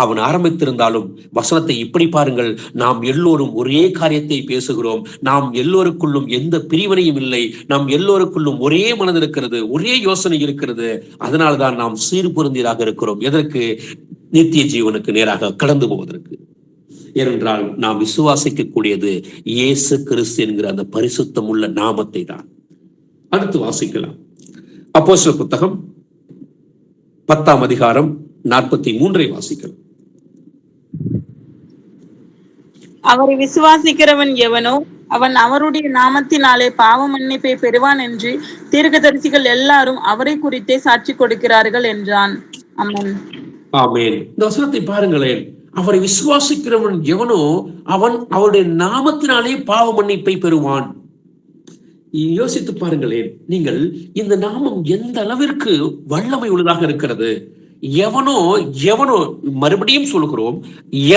அவன் ஆரம்பித்திருந்தாலும் வசனத்தை இப்படி பாருங்கள், நாம் எல்லோரும் ஒரே காரியத்தை பேசுகிறோம். நாம் எல்லோருக்குள்ளும் எந்த பிரிவினையும் இல்லை. நாம் எல்லோருக்குள்ளும் ஒரே மனது இருக்கிறது, ஒரே யோசனை இருக்கிறது. அதனால்தான் நாம் சீர்பொருந்தியதாக இருக்கிறோம். எதற்கு? நித்திய ஜீவனுக்கு நேராக கடந்து போவதற்கு. ஏனென்றால் நாம் விசுவாசிக்கக்கூடியது இயேசு கிறிஸ்து என்கிற அந்த பரிசுத்தம் உள்ள நாமத்தை தான். அடுத்து வாசிக்கலாம். அப்போஸ்தலர் புத்தகம் 10ஆம் அதிகாரம் 43 வாசிக்கலாம். அவரை விசுவாசிக்கிறவன் எவனோ அவன் அவருடைய நாமத்தினாலே பாவ மன்னிப்பை பெறுவான் என்று தீர்க்கதரிசிகள் எல்லாரும் அவரை குறித்தே சாட்சி கொடுக்கிறார்கள் என்றான். ஆமென். ஆமென். இந்த வசனத்தை பாருங்களேன். அவரை விசுவாசிக்கிறவன் எவனோ அவன் அவருடைய நாமத்தினாலே பாவ மன்னிப்பை பெறுவான். யோசித்து பாருங்களேன். நீங்கள் இந்த நாமம் எந்த அளவிற்கு வல்லமை உள்ளதாக இருக்கிறது. எவனோ எவனோ, மறுபடியும் சொல்கிறோம்,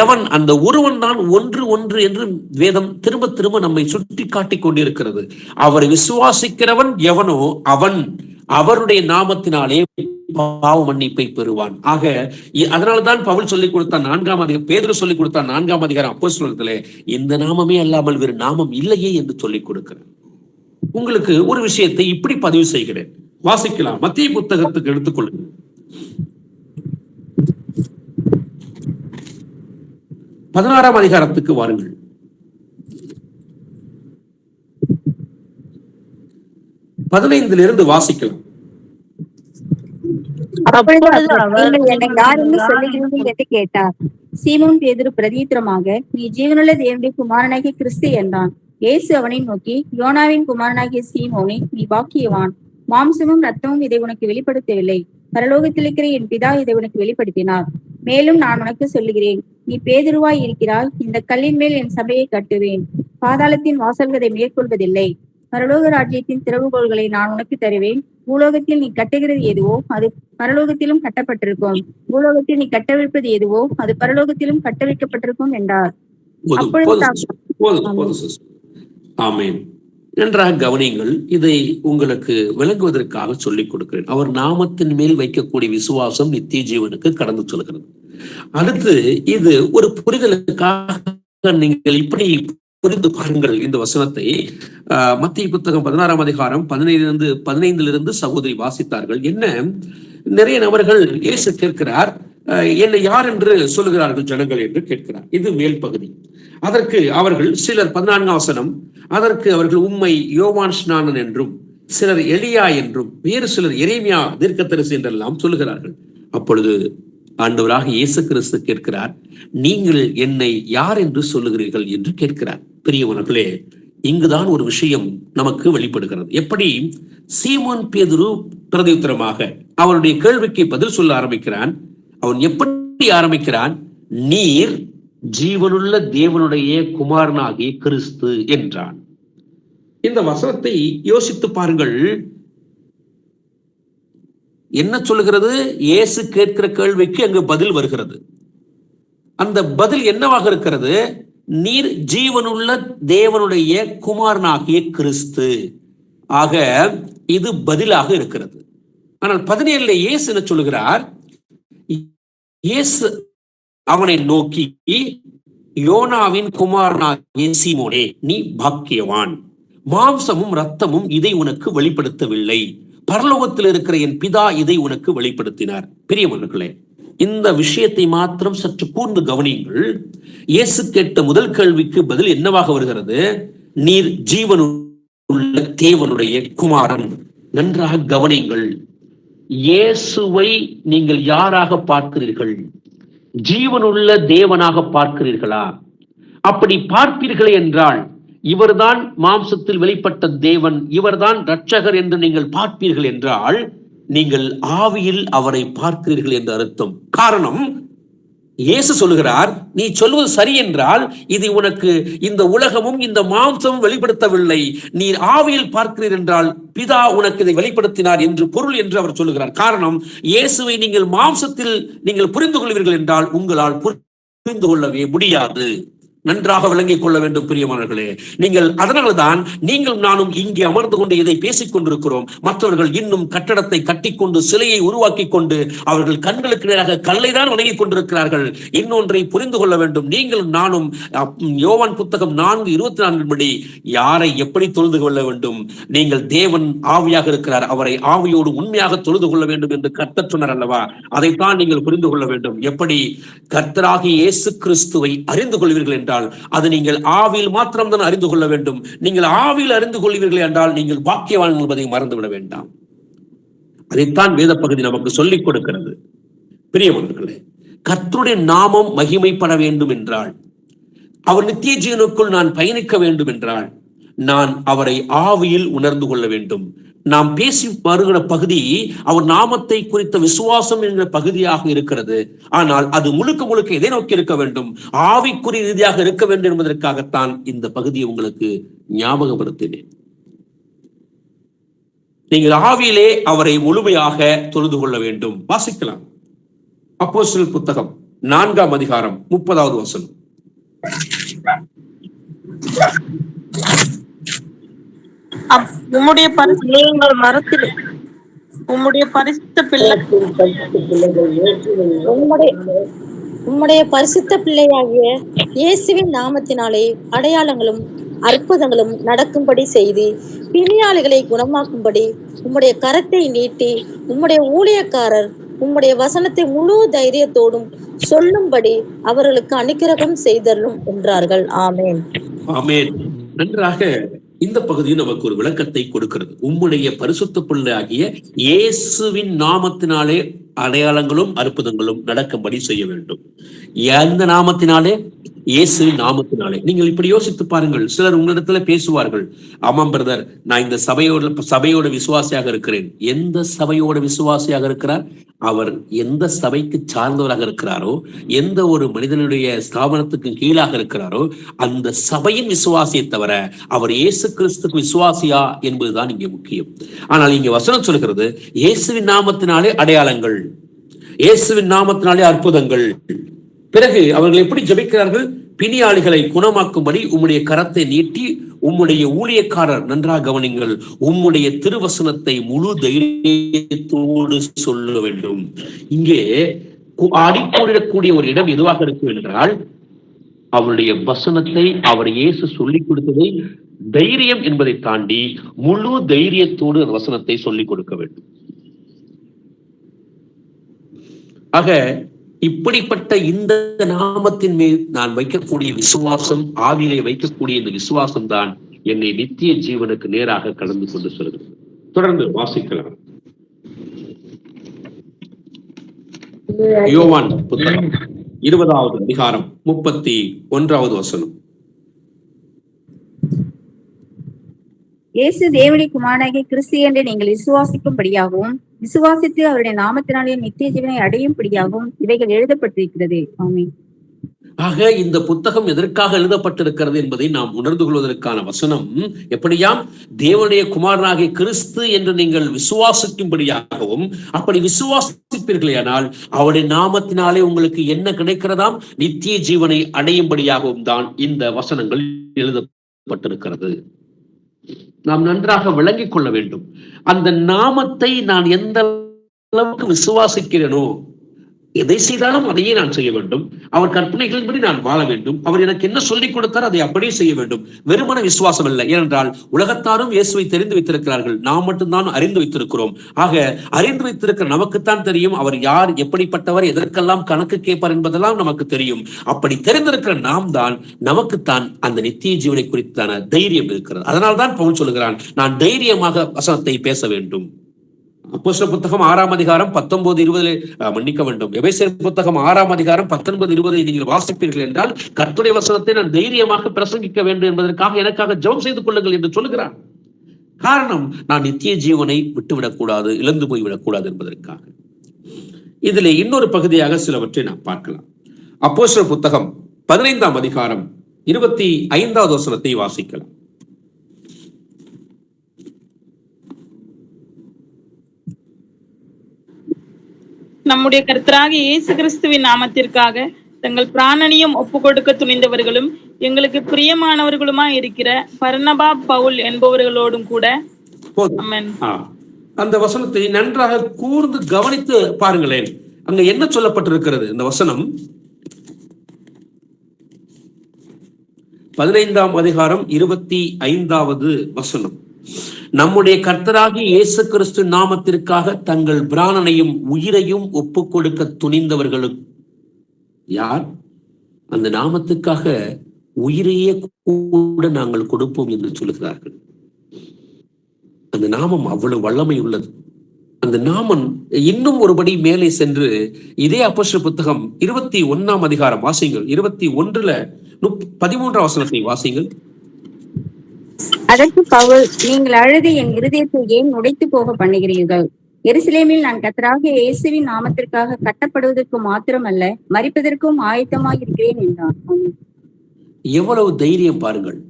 எவன், அந்த ஒருவன் தான் ஒன்று ஒன்று என்று வேதம் திரும்ப திரும்ப நம்மை சுட்டி காட்டிக் கொண்டிருக்கிறது. அவரை விசுவாசிக்கிறவன் எவனோ அவன் அவருடைய நாமத்தினாலே பாவ மன்னிப்பை பெறுவான். ஆக அதனால்தான் பவுல் சொல்லிக் கொடுத்தான் 4ஆம் அதிகாரம், பேதுரு சொல்லிக் கொடுத்தான் 4ஆம் அதிகாரம் அப்போஸ்தலத்திலே, இந்த நாமமே அல்லாமல் வேறு நாமம் இல்லையே என்று சொல்லிக் கொடுக்கிறார். உங்களுக்கு ஒரு விஷயத்தை இப்படி பதிவு செய்கிறேன், வாசிக்கலாம். மத்திய புத்தகத்துக்கு எடுத்துக்கொள்ளுங்கள். 16ஆம் அதிகாரத்துக்கு வாருங்கள். 15 வாசிக்கலாம். அப்பொழுது அவர், நீங்கள் என்னை யார் என்று சொல்லுகிறீர்கள் என்று கேட்டார். சீமோன் பேதுரு பிரதியுத்தரமாக, நீ ஜீவனுள்ள தேவனுடைய குமாரனாகிய கிறிஸ்து என்றான். இயேசு அவனை நோக்கி, யோனாவின் குமாரனாகிய சீமோனே, நீ பாக்கியவான். மாம்சமும் ரத்தமும் இதை உனக்கு வெளிப்படுத்தவில்லை, பரலோகத்தில் இருக்கிற என் பிதா இதை உனக்கு வெளிப்படுத்தினார். மேலும் நான் உனக்கு சொல்லுகிறேன், நீ பேதுருவாய் இருக்கிறாய். இந்த கல்லின் மேல் என் சபையை கட்டுவேன். பாதாளத்தின் வாசல்கள் அதை மேற்கொள்வதில்லை. பரலோக ராஜ்யத்தின் திறவுகோல்களை நான் உனக்கு தருவேன். பூலோகத்தில் நீ கட்டுகிறது எதுவோ அது பரலோகத்திலும் கட்டப்பட்டிருக்கும். பூலோகத்தில் நீ கட்டவிழ்ப்பது எதுவோ அது பரலோகத்திலும் கட்டவிழ்க்கப்பட்டிருக்கும் என்றார். ஆமென். நன்றாக கவனியுங்கள். இதை உங்களுக்கு விளங்குவதற்காக சொல்லிக் கொடுக்கிறேன். அவர் நாமத்தின் மேல் வைக்கக்கூடிய விசுவாசம் நித்திய ஜீவனுக்கு கடந்து சொல்கிறது. அடுத்து இது ஒரு புரிதலுக்காக நீங்கள் இப்படி புரிந்து பாருங்கள். இந்த வசனத்தை மத்திய புத்தகம் 16ஆம் அதிகாரம் 15 சகோதரி வாசித்தார்கள். என்ன, நிறைய நபர்கள் இயேசு கேட்கிறார், என்னை யார் என்று சொல்லுகிறார்கள் ஜனங்கள் என்று கேட்கிறார். இது மேல் பகுதி. அதற்கு அவர்கள் சிலர் 14ஆம் வசனம், அதற்கு அவர்கள் உம்மை யோவான் ஸ்நானன் என்றும் சிலர் எலியா என்றும் வேறு சிலர் எரேமியா தீர்க்கதரிசி என்றெல்லாம் சொல்லுகிறார்கள். அப்பொழுது ஆண்டவராக இயேசு கிறிஸ்து கேட்கிறார், நீங்கள் என்னை யார் என்று சொல்லுகிறீர்கள் என்று கேட்கிறார். பெரியவர்களே, இங்குதான் ஒரு விஷயம் நமக்கு வெளிப்படுகிறது. எப்படி சீமோன் பேதுரு பிரதியுத்தரமாக அவருடைய கேள்விக்கு பதில் சொல்ல ஆரம்பிக்கிறான். அவன் எப்படி ஆரம்பிக்கிறான்? நீர் ஜீவனுள்ள தேவனுடைய குமாரனாகிய கிறிஸ்து என்றான். இந்த வசனத்தை யோசித்து பாருங்கள். என்ன சொல்லுகிறது? இயேசு கேட்கிற கேள்விக்கு அங்கு பதில் வருகிறது. அந்த பதில் என்னவாக இருக்கிறது? நீர் ஜீவனுள்ள தேவனுடைய குமாரனாகிய கிறிஸ்து. ஆக இது பதிலாக இருக்கிறது. ஆனால் 17 இயேசு என்ன சொல்லுகிறார்? இயேசு அவனை நோக்கி, யோனாவின் குமாரனாகிய சீமோனே, நீ பாக்கியவான். மாம்சமும் ரத்தமும் இதை உனக்கு வெளிப்படுத்தவில்லை, பரலோகத்தில் இருக்கிற என் பிதா இதை உனக்கு வெளிப்படுத்தினார். பிரியமானவர்களே, இந்த விஷயத்தை மாத்திரம் சற்று கூர்ந்து கவனியுங்கள். இயேசு கேட்ட முதல் கேள்விக்கு பதில் என்னவாக வருகிறது? நீர் ஜீவனுள்ள தேவனுடைய குமாரன். நன்றாக கவனியுங்கள். இயேசுவை நீங்கள் யாராக பார்க்கிறீர்கள்? ஜீவனுள்ள தேவனாக பார்க்கிறீர்களா? அப்படி பார்ப்பீர்களே என்றால் இவர்தான் மாம்சத்தில் வெளிப்பட்ட தேவன், இவர்தான் இரட்சகர் என்று நீங்கள் பார்ப்பீர்கள் என்றால் நீங்கள் ஆவியில் அவரை பார்க்கிறீர்கள் என்று அர்த்தம். காரணம், இயேசு சொல்லுகிறார், நீ சொல்வது சரி என்றால் இது உனக்கு இந்த உலகமும் இந்த மாம்சமும் வெளிப்படுத்தவில்லை, நீ ஆவியில் பார்க்கிறீர் என்றால் பிதா உனக்கு இதை வெளிப்படுத்தினார் என்று பொருள் என்று அவர் சொல்லுகிறார். காரணம், இயேசுவை நீங்கள் மாம்சத்தில் நீங்கள் புரிந்து கொள்வீர்கள் என்றால் உங்களால் புரிந்து கொள்ளவே முடியாது. நன்றாக விளங்கிக் கொள்ள வேண்டும் பிரியமானவர்களே. நீங்கள் அதனால்தான் நீங்கள் நானும் இங்கே அமர்ந்து கொண்டு இதை பேசிக் கொண்டிருக்கிறோம். மற்றவர்கள் இன்னும் கட்டடத்தை கட்டிக்கொண்டு சிலையை உருவாக்கி கொண்டு அவர்கள் கண்களுக்கு நேராக கல்லை தான் வணங்கிக் கொண்டிருக்கிறார்கள். இன்னொன்றை புரிந்து கொள்ள வேண்டும். நீங்களும் நானும் யோவான் புத்தகம் 4:24 படி யாரை எப்படி தொழுது கொள்ள வேண்டும்? நீங்கள் தேவன் ஆவியாக இருக்கிறார், அவரை ஆவியோடு உண்மையாக தொழுது கொள்ள வேண்டும் என்று கர்த்தர் சொன்னார் அல்லவா? அதைத்தான் நீங்கள் புரிந்து கொள்ள வேண்டும். எப்படி கர்த்தராகிய இயேசு கிறிஸ்துவை அறிந்து கொள்வீர்கள் என்றால் அது நீங்கள் ஆவியில் மாத்திரம்தான் அறிந்து கொள்ள வேண்டும். நீங்கள் ஆவியில் அறிந்து கொள்வீர்கள் என்றால் நீங்கள் பாக்கியவான்கள் என்பதை மறந்துவிட வேண்டாம். அதைத்தான் வேத பகுதி நமக்கு சொல்லிக் கொடுக்கிறது. பிரியமானவர்களே, கர்த்தருடைய நாமம் மகிமைப்பட வேண்டும் என்றால், அவர் நித்திய ஜீவனுக்குள் நான் பயணிக்க வேண்டும் என்றால் நான் அவரை ஆவியில் உணர்ந்து கொள்ள வேண்டும். நாம் பேசி வருகிற பகுதி அவர் நாமத்தை குறித்த விசுவாசம் என்கிற பகுதியாக இருக்கிறது. ஆனால் அது முழுக்க முழுக்க எதை நோக்கி இருக்க வேண்டும்? ஆவிக்குரிய ரீதியாக இருக்க வேண்டும் என்பதற்காகத்தான் இந்த பகுதியை உங்களுக்கு ஞாபகப்படுத்தினேன். நீங்கள் ஆவியிலே அவரை முழுமையாக தொழுது கொள்ள வேண்டும். வாசிக்கலாம். அப்போஸ்தலர் புத்தகம் 4ஆம் அதிகாரம் 30வது வசனம். உம்முடைய பரிசுத்த பிள்ளையாகிய இயேசுவின் நாமத்தினாலே அடையாளங்களும் அற்புதங்களும் நடக்கும்படி செய்து பிணியாளிகளை குணமாக்கும்படி உம்முடைய கரத்தை நீட்டி உம்முடைய ஊழியக்காரர் உம்முடைய வசனத்தை முழு தைரியத்தோடும் சொல்லும்படி அவர்களுக்கு அனுக்கிரகம் செய்தரும் என்றார்கள். ஆமேன். ஆமேன். நன்றாக இந்த பகுதியும் நமக்கு ஒரு விளக்கத்தை கொடுக்கிறது. உம்முடைய பரிசுத்த பிள்ளையாகிய இயேசுவின் நாமத்தினாலே அடையாளங்களும் அற்புதங்களும் நடக்கும்படி செய்ய வேண்டும். எந்த நாமத்தினாலே? இயேசுவின் நாமத்தினாலே. நீங்கள் இப்படி யோசித்து பாருங்கள். சிலர் உங்களிடத்துல பேசுவார்கள், ஆமாம் பிரதர், நான் இந்த சபையோட விசுவாசியாக இருக்கிறேன். எந்த சபையோட விசுவாசியாக இருக்கிறார்? அவர் எந்த சபைக்கு சார்ந்தவராக இருக்கிறாரோ, எந்த ஒரு மனிதனுடைய ஸ்தாபனத்துக்கு கீழாக இருக்கிறாரோ அந்த சபையின் விசுவாசியை தவிர அவர் இயேசு கிறிஸ்துக்கு விசுவாசியா என்பதுதான் இங்கே முக்கியம். ஆனால் இங்கே வசனம் சொல்கிறது, இயேசுவின் நாமத்தினாலே அடையாளங்கள், இயேசுவின் நாமத்தினாலே அற்புதங்கள். பிறகு அவர்கள் எப்படி ஜெபிக்கிறார்கள்? பிணியாளிகளை குணமாக்கும்படி உம்முடைய கரத்தை நீட்டி உம்முடைய ஊழியக்காரர், நன்றாக கவனிங்கள், உம்முடைய திருவசனத்தை முழு தைரியத்தோடு சொல்ல வேண்டும். இங்கே அடிக்கோடிடக்கூடிய ஒரு இடம் எதுவாக இருக்கும் என்றால் அவருடைய வசனத்தை அவர் இயேசு சொல்லிக் கொடுத்ததை தைரியம் என்பதை தாண்டி முழு தைரியத்தோடு அந்த வசனத்தை சொல்லிக் கொடுக்க வேண்டும். ஆக இப்படிப்பட்ட இந்த நாமத்தின் மேல் நான் வைக்கக்கூடிய விசுவாசம், ஆவியிலே வைக்கக்கூடிய இந்த விசுவாசம் தான் என்னை நித்திய ஜீவனுக்கு நேராக கடந்து கொண்டு செல்கிறது. தொடர்ந்து வாசிக்கலாம். யோவான் புத்தகம் 20வது அதிகாரம் 31வது வசனம். இயேசு தேவனுடைய குமாரனாகிய கிறிஸ்து என்று நீங்கள் விசுவாசிக்கும்படியாகவும் விசுவாசித்து அவருடைய நாமத்தினாலே நித்திய ஜீவனை அடையும்படியாகவும் இவைகள் எழுதப்பட்டிருக்கிறது. ஆமென். ஆக இந்த புத்தகம் எதற்காக எழுதப்பட்டிருக்கிறது என்பதை நாம் உணர்ந்து கொள்வதற்கான வசனம் எப்படியாம்? தேவனுடைய குமாரனாகிய கிறிஸ்து என்று நீங்கள் விசுவாசிக்கும்படியாகவும், அப்படி விசுவாசிப்பீர்களேயானால் அவருடைய நாமத்தினாலே உங்களுக்கு என்ன கிடைக்கிறதாம்? நித்திய ஜீவனை அடையும்படியாகவும் தான் இந்த வசனங்கள் எழுதப்பட்டிருக்கிறது. நாம் நன்றாக விளங்கிக் கொள்ள வேண்டும். அந்த நாமத்தை நான் எந்த அளவுக்கு விசுவாசிக்கிறேனோ எதை செய்தாலும் அதையே நான் செய்ய வேண்டும். அவர் கற்பனைகளின்படி நான் வாழ வேண்டும். அவர் எனக்கு என்ன சொல்லிக் கொடுத்தார் அதை அப்படியே செய்ய வேண்டும். வெறுமன விசுவாசம் இல்லை. ஏனென்றால் உலகத்தாரும் இயேசுவை தெரிந்து வைத்திருக்கிறார்கள், நாம் மட்டும்தான் அறிந்து வைத்திருக்கிறோம். ஆக அறிந்து வைத்திருக்கிற நமக்குத்தான் தெரியும் அவர் யார், எப்படிப்பட்டவர், எதற்கெல்லாம் கணக்கு கேட்பார் என்பதெல்லாம் நமக்கு தெரியும். அப்படி தெரிந்திருக்கிற நாம் தான், நமக்குத்தான் அந்த நித்திய ஜீவனை குறித்தான தைரியம் இருக்கிறது. அதனால்தான் பவுல் சொல்லுகிறான், நான் தைரியமாக வசனத்தை பேச வேண்டும். அப்போஸ்தலர் புத்தகம் 6ஆம் அதிகாரம் 19-20 மன்னிக்க வேண்டும், எபேசியர் புத்தகம் 6ஆம் அதிகாரம் 19-20 நீங்கள் வாசிப்பீர்கள் என்றால், கர்த்தருடைய வசனத்தை நான் தைரியமாக பிரசங்கிக்க வேண்டும் என்பதற்காக எனக்காக ஜெபம் செய்து கொள்ளுங்கள் என்று சொல்லுகிறான். காரணம், நான் நித்திய ஜீவனை விட்டுவிடக்கூடாது, இழந்து போய்விடக்கூடாது என்பதற்காக. இதில் இன்னொரு பகுதியாக சிலவற்றை நாம் பார்க்கலாம். அப்போஸ்தலர் புத்தகம் 15ஆம் அதிகாரம் 25வது வசனத்தை வாசிக்கலாம். நம்முடைய கர்த்தராகிய இயேசு கிறிஸ்துவின் நாமத்திற்காக தங்கள் பிராணனையும் ஒப்பு கொடுக்க துணிந்தவர்களும் எங்களுக்கு பிரியமானவர்களுமா இருக்கிற பர்னபா, பவுல் என்பவர்களோடும் கூட. ஆமென். அந்த வசனத்தை நன்றாக கூர்ந்து கவனித்து பாருங்களேன். அங்க என்ன சொல்லப்பட்டிருக்கிறது? இந்த வசனம் 15ஆம் அதிகாரம் 25வது வசனம். நம்முடைய கர்த்தராகிய இயேசு கிறிஸ்து நாமத்திற்காக தங்கள் பிராணனையும் உயிரையும் ஒப்புக் கொடுக்க துணிந்தவர்களும் யார்? அந்த நாமத்துக்காக உயிரையே கூட நாங்கள் கொடுப்போம் என்று சொல்லுகிறார்கள். அந்த நாமம் அவ்வளவு வல்லமை உள்ளது. அந்த நாமம் இன்னும் ஒருபடி மேலே சென்று இதே அப்போஸ்தலர் புத்தகம் 21ஆம் அதிகாரம் வாசிங்கள். 21ல 13ஆம் வசனத்தை வாசிங்கள். அதற்கு பவுல், நீங்கள் அழுது என் இருதயத்தை ஏன் உடைத்து போக பண்ணுகிறீர்கள்? எருசலேமில் நான் கர்த்தராகிய இயேசுவின் நாமத்திற்காக கட்டப்படுவதற்கு மாத்திரமல்ல, மரிப்பதற்கும் ஆயத்தமாக இருக்கிறேன் என்றான். எவ்வளவு தைரியம் பாருங்கள்,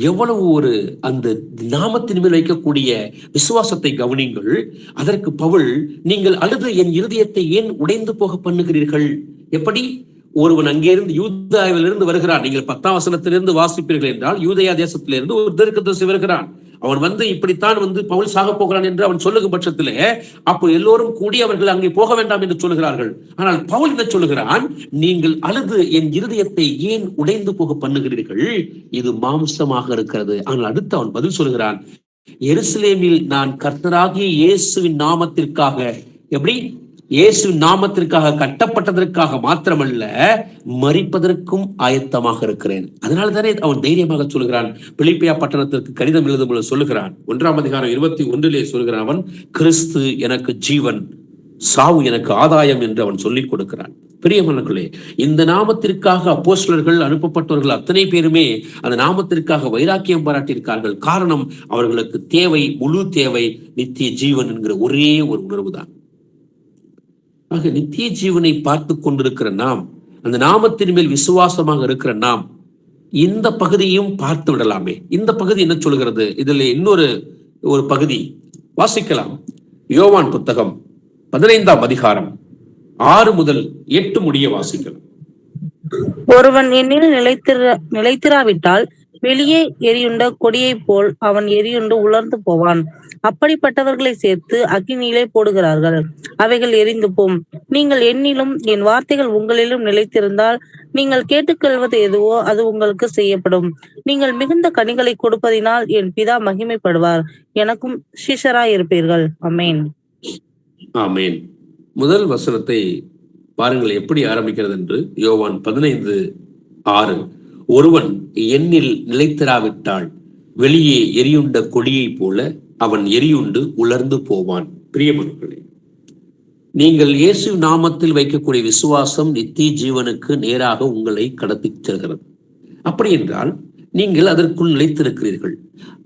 எவ்வளவு ஒரு அந்த நாமத்தின் மேல் வைக்கக்கூடிய விசுவாசத்தை கவனிங்கள். அதற்கு பவுல், நீங்கள் அழுது என் இருதயத்தை ஏன் உடைந்து போக பண்ணுகிறீர்கள்? எப்படி? ஒருவன் அங்கிருந்து யூதாவிலிருந்து வருகிறான். நீங்கள் 10ஆம் வசனத்திலிருந்து வாசிப்பீர்கள் என்றால், யூதயா தேசத்திலிருந்து ஒரு தீர்க்கதரிசி வருகிறான். அவன் வந்து இப்படித்தான் பவுல் சாக போகிறான் என்று அவன் சொல்லுகும் பட்சத்திலே, அப்போ எல்லோரும் கூடி அவர்கள் அங்கே போக வேண்டாம் என்று சொல்லுகிறார்கள். ஆனால் பவுல் என்ன சொல்லுகிறான்? நீங்கள் அழுது என் இருதயத்தை ஏன் உடைந்து போக பண்ணுகிறீர்கள்? இது மாம்சமாக இருக்கிறது. ஆனால் அடுத்து அவன் பதில் சொல்லுகிறான், எருசலேமில் நான் கர்த்தராகிய இயேசுவின் நாமத்திற்காக, எப்படி? இயேசுவின் நாமத்திற்காக கட்டப்பட்டதற்காக மாத்திரமல்ல, மரிப்பதற்கும் ஆயத்தமாக இருக்கிறேன். அதனால தானே அவன் தைரியமாக சொல்லுகிறான். பிலிப்பியா பட்டணத்திற்கு கடிதம் எழுதும் சொல்லுகிறான். 1ஆம் அதிகாரம் 21லே சொல்லுகிறான், அவன் கிறிஸ்து எனக்கு ஜீவன், சாவு எனக்கு ஆதாயம் என்று அவன் சொல்லிக் கொடுக்கிறான். பிரியமானவர்களே, இந்த நாமத்திற்காக அப்போஸ்தலர்கள் அனுப்பப்பட்டவர்கள் அத்தனை பேருமே அந்த நாமத்திற்காக வைராக்கியம் பாராட்டியிருக்கார்கள். காரணம், அவர்களுக்கு தேவை, முழு தேவை நித்திய ஜீவன் என்கிற ஒரே ஒரு உணர்வு தான். ஆக நித்திய ஜீவனை பார்த்து கொண்டிருக்கிற நாம், அந்த நாமத்தின் மேல் விசுவாசமாக இருக்கிற நாம், இந்த பகுதியும் பார்த்து விடலாமே. இந்த பகுதி என்ன சொல்கிறது? இதுல இன்னொரு பகுதி வாசிக்கலாம். யோவான் புத்தகம் 15ஆம் அதிகாரம் 6 முதல் 8 முடிய வாசிக்கலாம். ஒருவன் என்னில் நிலைத்திராவிட்டால் வெளியே எரியுண்ட கொடியை போல் அவன் எரியுண்டு உலர்ந்து போவான். அப்படிப்பட்டவர்களை சேர்த்து அக்கினியிலே போடுகிறார்கள், அவைகள் எரிந்து போம். நீங்கள் என்னிலும் என் வார்த்தைகள் உங்களிலும் நிலைத்திருந்தால் நீங்கள் கேட்டுக்கொள்வது எதுவோ அது உங்களுக்கு செய்யப்படும். நீங்கள் மிகுந்த கனிகளை கொடுப்பதினால் என் பிதா மகிமைப்படுவார், எனக்கும் சீஷராய் இருப்பீர்கள். ஆமென். ஆமென். முதல் வசனத்தை பாருங்கள் எப்படி ஆரம்பிக்கிறது என்று. யோவான் 15:6. ஒருவன் என்னில் நிலைத்திராவிட்டால் வெளியே எரியுண்ட கொடியை போல அவன் எரியுண்டு உலர்ந்து போவான். பிரியமானவர்களே, நீங்கள் இயேசு நாமத்தில் வைக்கக்கூடிய விசுவாசம் நித்திய ஜீவனுக்கு நேராக உங்களை கடத்தி செல்கிறது. அப்படி என்றால் நீங்கள் அதற்குள் நிலைத்திருக்கிறீர்கள்.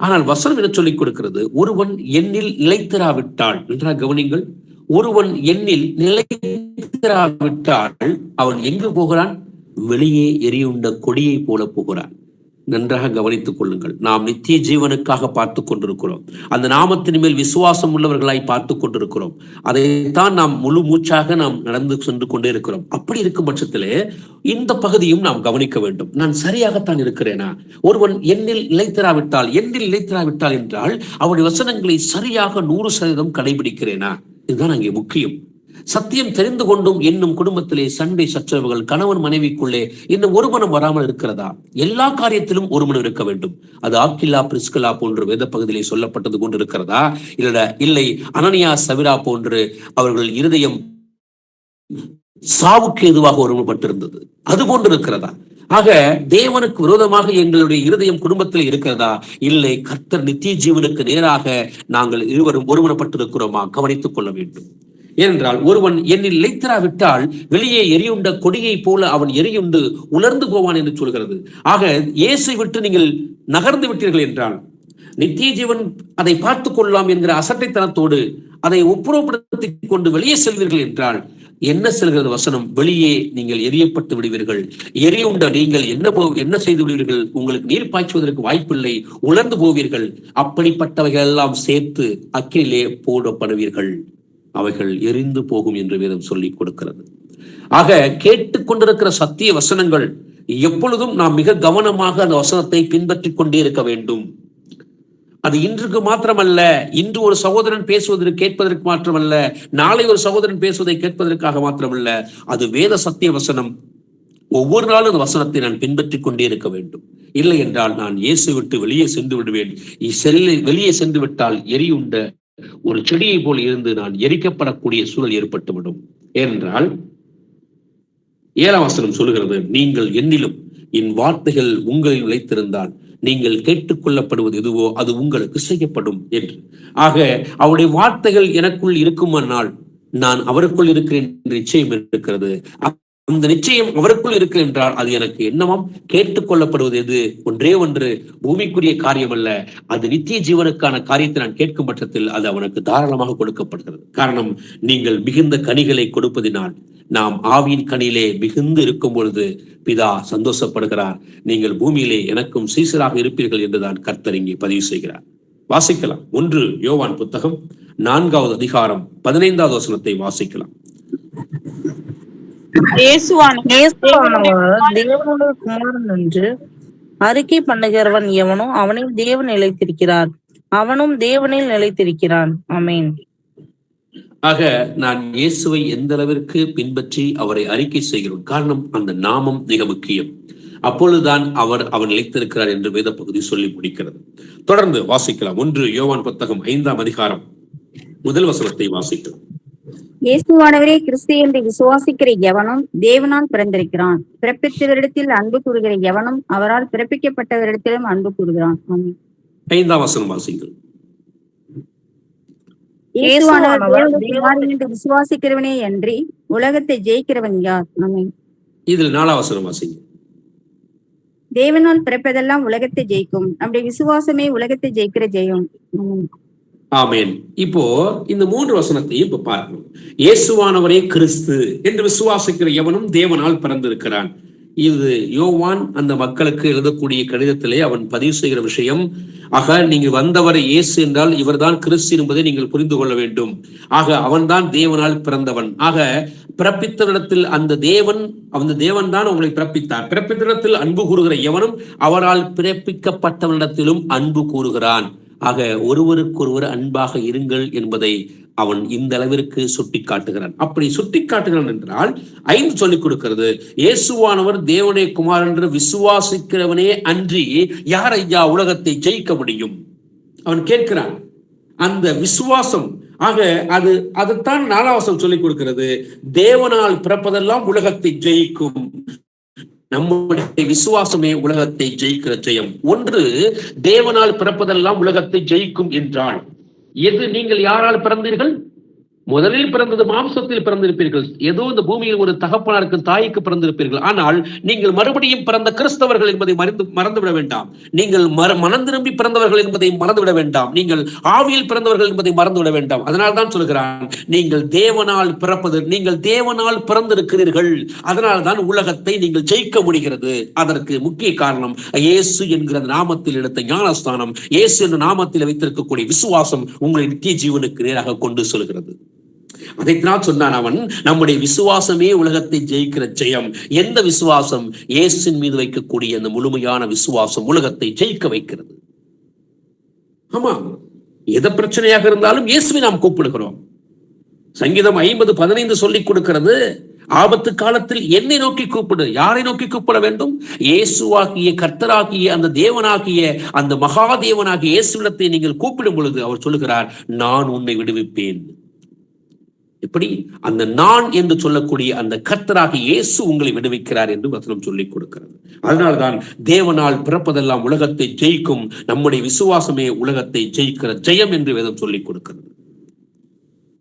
ஆனால் வசனம் என்ன சொல்லிக் கொடுக்கிறது? ஒருவன் என்னில் நிலைத்திராவிட்டால், நன்றாக கவனிங்கள், ஒருவன் என்னில் நிலைத்திராவிட்டால் அவன் எங்கு போகிறான்? வெளியே எரியுண்ட கொடியை போல போகிறான். நன்றாக கவனித்துக் கொள்ளுங்கள். நாம் நித்திய ஜீவனுக்காக பார்த்து கொண்டிருக்கிறோம். அந்த நாமத்தின் மேல் விசுவாசம் உள்ளவர்களாய் பார்த்து கொண்டிருக்கிறோம். அதைத்தான் நாம் முழு மூச்சாக நாம் நடந்து சென்று கொண்டே இருக்கிறோம். அப்படி இருக்கும் பட்சத்திலே இந்த பகுதியும் நாம் கவனிக்க வேண்டும். நான் சரியாகத்தான் இருக்கிறேனா? ஒருவன் என்னில் நிலைத்திராவிட்டால் என்றால் அவருடைய வசனங்களை சரியாக 100% கடைபிடிக்கிறேனா? இதுதான் அங்கே முக்கியம். சத்தியம் தெரிந்து கொண்டும் இன்னும் குடும்பத்திலே சண்டை சச்சரவுகள், கணவன் மனைவிக்குள்ளே இன்னும் ஒருமனம் வராமல் இருக்கிறதா? எல்லா காரியத்திலும் ஒருமனம் இருக்க வேண்டும். அது ஆக்கில்லா பிரிஸ்கில்லா போன்று வேத பகுதியிலே சொல்லப்பட்டது கொண்டு இருக்கிறதா? இல்லை அனனியா சவிரா போன்று அவர்கள் இருதயம் சாவுக்கு எதுவாக ஒருமைப்பட்டிருந்தது, அது போன்று இருக்கிறதா? ஆக தேவனுக்கு விரோதமாக எங்களுடைய இருதயம் குடும்பத்தில் இருக்கிறதா? இல்லை, கர்த்தர் நித்திய ஜீவனுக்கு நேராக நாங்கள் இருவரும் ஒருமனப்பட்டிருக்கிறோமா? கவனித்துக் கொள்ள வேண்டும். ஏனென்றால் ஒருவன் என்னில் நிலைத்திராவிட்டால் வெளியே எரியுண்ட கொடியை போல அவன் எரியுண்டு உலர்ந்து போவான் என்று சொல்கிறது. ஆக இயேசை விட்டு நீங்கள் நகர்ந்து விட்டீர்கள் என்றால், நித்திய ஜீவன் அதை பார்த்துக் கொள்ளலாம் என்கிற அசட்டைத்தனத்தோடு அதை ஒப்புரவுப்படுத்திக் கொண்டு வெளியே செல்வீர்கள் என்றால் என்ன செல்கிறது வசனம்? வெளியே நீங்கள் எரியப்பட்டு விடுவீர்கள். எரியுண்ட நீங்கள் என்ன செய்து விடுவீர்கள்? உங்களுக்கு நீர் பாய்ச்சுவதற்கு வாய்ப்பில்லை, உலர்ந்து போவீர்கள். அப்படிப்பட்டவைகள் எல்லாம் சேர்த்து அக்கிலே போடப்படுவீர்கள், அவைகள் எரிந்து போகும் என்று வேதம் சொல்லிக் கொடுக்கிறது. ஆக கேட்டுக்கொண்டிருக்கிற சத்திய வசனங்கள் எப்பொழுதும் நாம் மிக கவனமாக அந்த வசனத்தை பின்பற்றிக் கொண்டே இருக்க வேண்டும். அது இன்றுக்கு மாத்திரமல்ல, இன்று ஒரு சகோதரன் பேசுவதற்கு கேட்பதற்கு மாத்திரமல்ல, நாளை ஒரு சகோதரன் பேசுவதை கேட்பதற்காக மாத்திரமல்ல, அது வேத சத்திய வசனம். ஒவ்வொரு நாளும் அந்த வசனத்தை நான் பின்பற்றிக் கொண்டே இருக்க வேண்டும். இல்லை என்றால் நான் இயேசு விட்டு வெளியே சென்று விடுவேன். வெளியே சென்று விட்டால் எரியுண்ட ஒரு செடியை போல் இருந்து நான் எரிக்கப்படக்கூடிய சூழல் ஏற்பட்டுவிடும். ஏனென்றால் 7ஆம் வசனம் சொல்லுகிறது, நீங்கள் என்னிலும் என் வார்த்தைகள் உங்களில் நிலைத்திருந்தால் நீங்கள் கேட்டுக்கொள்ளப்படுவது எதுவோ அது உங்களுக்கு செய்யப்படும் என்று. ஆக அவருடைய வார்த்தைகள் எனக்குள் இருக்குமானால் நான் அவருக்குள் இருக்கிறேன் என்ற நிச்சயம் இருக்கிறது. அந்த நிச்சயம் அவருக்குள் இருக்கு என்றால் அது எனக்கு என்னவாம்? கேட்டுக்கொள்ளப்படுவது எது? ஒன்றே ஒன்று, பூமிக்குரிய காரியம் அல்ல, அது நித்திய ஜீவனுக்கான காரியத்தை நான் கேட்கும் பட்சத்தில் அது அவனுக்கு தாராளமாக கொடுக்கப்படுகிறது. காரணம், நீங்கள் மிகுந்த கனிகளை கொடுப்பதினால், நாம் ஆவியின் கனியிலே மிகுந்து இருக்கும் பொழுது பிதா சந்தோஷப்படுகிறார். நீங்கள் பூமியிலே எனக்கும் சீசராக இருப்பீர்கள் என்றுதான் கர்த்தர் இங்கே பதிவு செய்கிறார். வாசிக்கலாம். 1 யோவான் புத்தகம் 4வது அதிகாரம் 15வது வசனத்தை வாசிக்கலாம். தேவனுடைய குமாரன் என்று அறிக்கை பண்ணுகிறவன் எவனோ அவனில் தேவன் நிலைத்திருக்கிறார், அவனும் தேவனில் நிலைத்திருக்கிறான். ஆமென். ஆக நான் இயேசுவை எந்த அளவிற்கு பின்பற்றி அவரை அறிக்கை செய்கிறோம். காரணம், அந்த நாமம் மிக முக்கியம். அப்பொழுதுதான் அவன் நிலைத்திருக்கிறார் என்று வேத பகுதி சொல்லி முடிக்கிறது. தொடர்ந்து வாசிக்கலாம். 1 யோவான் புத்தகம் 5ஆம் அதிகாரம் 1 வசனத்தை வாசிக்கலாம். இயேசுவானவரே கிறிஸ்து என்று விசுவாசிக்கிற எவனும் தேவனால் பிறந்திருக்கிறான். பிறப்பித்தவரிடத்தில் அன்பு கூறுகிற எவனும் அவரால் பிறப்பிக்கப்பட்டவரிடத்திலும் அன்பு கூறுகிறான். 5ஆம் வசனம் வாசிங்கள். இயேசுவானவர் குமாரன் என்று விசுவாசிக்கிறவனே அன்றி உலகத்தை ஜெயிக்கிறவன் யார்? ஆமென். இதில் 4ஆம் வசனம் வாசிங்க. தேவனால் பிறப்பதெல்லாம் உலகத்தை ஜெயிக்கும், நம்முடைய விசுவாசமே உலகத்தை ஜெயிக்கிற ஜெயம். ஆமேன். இப்போ இந்த 3 வசனத்தையும் இப்ப பார்க்கணும். இயேசுவானவரே கிறிஸ்து என்று விசுவாசிக்கிற எவனும் தேவனால் பிறந்திருக்கிறான். இது யோவான் அந்த மக்களுக்கு எழுதக்கூடிய கடிதத்திலே அவன் பதிவு செய்கிற விஷயம். ஆக நீங்க வந்தவரை இயேசு என்றால் இவர்தான் கிறிஸ்து என்பதை நீங்கள் புரிந்து கொள்ள வேண்டும். ஆக அவன்தான் தேவனால் பிறந்தவன். ஆக பிறப்பித்தவரிடத்தில் அந்த தேவன் தான் உங்களை பிறப்பித்தார். பிறப்பித்தவரிடத்தில் அன்பு கூறுகிற எவனும் அவரால் பிறப்பிக்கப்பட்டவனிடத்திலும் அன்பு கூறுகிறான். ஆக ஒருவருக்கொருவர் அன்பாக இருங்கள் என்பதை அவன் இந்த அளவிற்கு சுட்டி காட்டுகிறான். அப்படி சுட்டி காட்டுகிறான் என்றால் 5 சொல்லிக் கொடுக்கிறது. இயேசுவானவர் தேவனே குமாரன் என்று விசுவாசிக்கிறவனே அன்றி யார் ஐயா உலகத்தை ஜெயிக்க முடியும்? அவன் கேட்கிறான். அந்த விசுவாசம், ஆக அதுதான் 4ஆம் வசனம் சொல்லிக் கொடுக்கிறது. தேவனால் பிறப்பதெல்லாம் உலகத்தை ஜெயிக்கும். நம்முடைய விசுவாசமே உலகத்தை ஜெயிக்கிற ஜெயம். ஒன்று, தேவனால் பிறப்பதெல்லாம் உலகத்தை ஜெயிக்கும் என்றால் எது? நீங்கள் யாரால் பிறந்தீர்கள்? முதலில் பிறந்தது மாம்சத்தில் பிறந்திருப்பீர்கள். ஏதோ இந்த பூமியில் ஒரு தகப்பனாருக்கு தாய்க்கு பிறந்திருப்பீர்கள். ஆனால் நீங்கள் மறுபடியும் பிறந்த கிறிஸ்தவர்கள் என்பதை மறந்துவிட வேண்டாம். நீங்கள் மனம் திரும்பி பிறந்தவர்கள் என்பதை மறந்துவிட வேண்டாம். நீங்கள் ஆவியில் பிறந்தவர்கள் என்பதை மறந்துவிட வேண்டாம். அதனால் தான் சொல்கிறான், நீங்கள் தேவனால் பிறந்திருக்கிறீர்கள். அதனால் தான் உலகத்தை நீங்கள் ஜெயிக்க முடிகிறது. அதற்கு முக்கிய காரணம் இயேசு என்கிற நாமத்தில் எடுத்த ஞானஸ்தானம், இயேசு என்ற நாமத்தில் வைத்திருக்கக்கூடிய விசுவாசம் உங்களை நித்திய ஜீவனுக்கு நேராக கொண்டு செல்கிறது. அதைத்தான் சொன்னான் அவன், நம்முடைய விசுவாசமே உலகத்தை ஜெயிக்கிற ஜெயம். எந்த விசுவாசம்? இயேசுவின் மீது வைக்கக்கூடிய அந்த முழுமையான விசுவாசம் உலகத்தை ஜெயிக்க வைக்கிறது. ஆமா, எந்த பிரச்சனையாக இருந்தாலும் இயேசுவை நாம் கூப்பிடுகிறோம். சங்கீதம் 50:15 சொல்லிக் கொடுக்கிறது, ஆபத்து காலத்தில் என்னை நோக்கி கூப்பிடு. யாரை நோக்கி கூப்பிட வேண்டும்? இயேசுவாகிய கர்த்தராகிய அந்த தேவனாகிய அந்த மகாதேவனாகிய இயேசுவிடத்தை நீங்கள் கூப்பிடும் பொழுது அவர் சொல்லுகிறார், நான் உன்னை விடுவிப்பேன். எப்படி? அந்த நான் என்று சொல்லக்கூடிய அந்த கர்த்தராகிய இயேசு உங்களை விடுவிக்கிறார் என்று வசனம் சொல்லிக் கொடுக்கிறது. அதனால்தான் தேவனால் பிறப்பதெல்லாம் உலகத்தை ஜெயிக்கும், நம்முடைய விசுவாசமே உலகத்தை ஜெயிக்கிற ஜெயம் என்று வேதம் சொல்லிக் கொடுக்கிறது.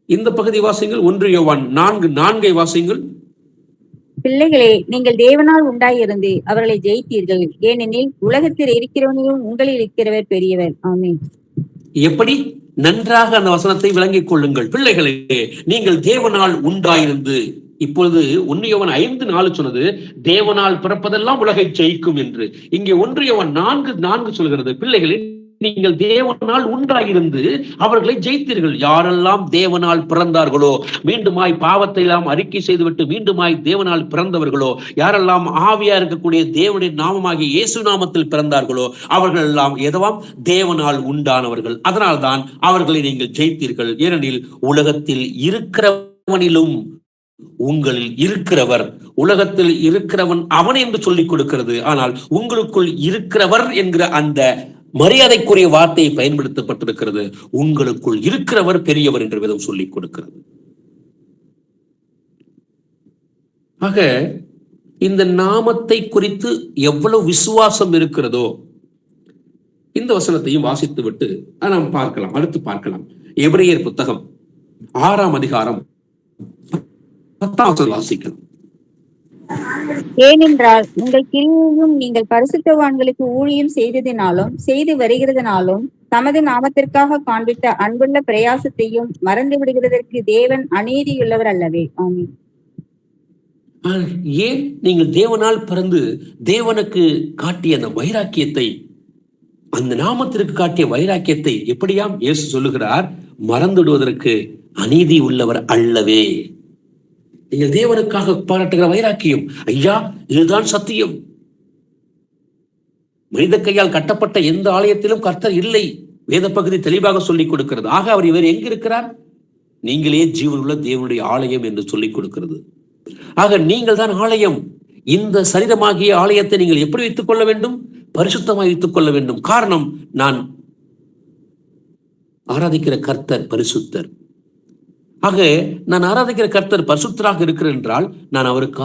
இந்த பகுதி வாசிங்கள். 1 யோவான் 4:4 வாசிங்கள். பிள்ளைகளே, நீங்கள் தேவனால் உண்டாயிருந்து அவர்களை ஜெயித்தீர்கள், ஏனெனில் உலகத்தில் இருக்கிறவனையும் உங்களில் இருக்கிறவர் பெரியவர். ஆமென். எப்படி? நன்றாக அந்த வசனத்தை விளங்கிக் கொள்ளுங்கள். பிள்ளைகளே, நீங்கள் தேவனால் உண்டாயிருந்து. இப்பொழுது 1 யோவான் 5:4 சொன்னது தேவனால் பிறப்பதெல்லாம் உலகை ஜெயிக்கும் என்று. இங்கே 1 யோவான் 4:4 சொல்கிறது, பிள்ளைகளே நீங்கள் தேவனால் உண்டாயிருந்து அவர்களை ஜெயித்தீர்கள். யாரெல்லாம் தேவனால் பிறந்தார்களோ, மீண்டுமாய் பாவத்தை எல்லாம் அறிக்கை செய்துவிட்டு மீண்டுமாய் தேவனால் பிறந்தவர்களோ, யாரெல்லாம் ஆவியா இருக்கக்கூடிய தேவனுடைய நாமமாகிய இயேசு நாமத்தில் பிறந்தார்களோ, அவர்கள் எல்லாம் எதவாம் தேவனால் உண்டானவர்கள். அதனால்தான் அவர்களை நீங்கள் ஜெயித்தீர்கள். ஏனெனில் உலகத்தில் இருக்கிறவனிலும் உங்களில் இருக்கிறவர், உலகத்தில் இருக்கிறவன் அவன் என்று சொல்லிக் கொடுக்கிறது. ஆனால் உங்களுக்குள் இருக்கிறவர் என்கிற அந்த மரியாதைக்குரிய வார்த்தையை பயன்படுத்தப்பட்டிருக்கிறது. உங்களுக்குள் இருக்கிறவர் பெரியவர் என்று வேதம் சொல்லிக் கொடுக்கிறது. ஆக இந்த நாமத்தை குறித்து எவ்வளவு விசுவாசம் இருக்கிறதோ இந்த வசனத்தையும் வாசித்து விட்டு நாம் பார்க்கலாம். அடுத்து பார்க்கலாம். எபிரேயர் புத்தகம் 6ஆம் அதிகாரம் 10ஆம் வசனம் வாசிக்கலாம். ஏனென்றால் உங்கள் கிரியையும் நீங்கள் பரிசுத்தவான்களுக்கு ஊழியம் செய்ததினாலும் செய்து வருகிறதுனாலும் தமது நாமத்திற்காக காண்பித்த அன்புள்ள பிரயாசத்தையும் மறந்து விடுகிறதற்கு தேவன் அநீதியுள்ளவர் அல்லவே. ஆமென். ஏன் நீங்கள் தேவனால் பிறந்து தேவனுக்கு காட்டிய அந்த வைராக்கியத்தை, அந்த நாமத்திற்கு காட்டிய வைராக்கியத்தை எப்படியாம் இயேசு சொல்லுகிறார், மறந்துடுவதற்கு அநீதி உள்ளவர் அல்லவே. நீங்கள் தேவனுக்காக பாராட்டுகிற வைராக்கியம், ஐயா இதுதான் சத்தியம். மனித கையால் கட்டப்பட்ட எந்த ஆலயத்திலும் கர்த்தர் இல்லை, வேத பகுதி தெளிவாக சொல்லிக் கொடுக்கிறது. ஆக அவர் இவர் எங்க இருக்கிறார்? நீங்களே ஜீவனுள்ள தேவனுடைய ஆலயம் என்று சொல்லிக் கொடுக்கிறது. ஆக நீங்கள் தான் ஆலயம். இந்த சரீரமாகிய ஆலயத்தை நீங்கள் எப்படி வைத்துக் கொள்ள வேண்டும்? பரிசுத்தமாய் வைத்துக் கொள்ள வேண்டும். காரணம், நான் ஆராதிக்கிற கர்த்தர் பரிசுத்தர். ஆக நான் ஆராதிக்கிற கர்த்தர் பரிசுத்தராக இருக்கிறார் என்றால் நான் அவருக்கு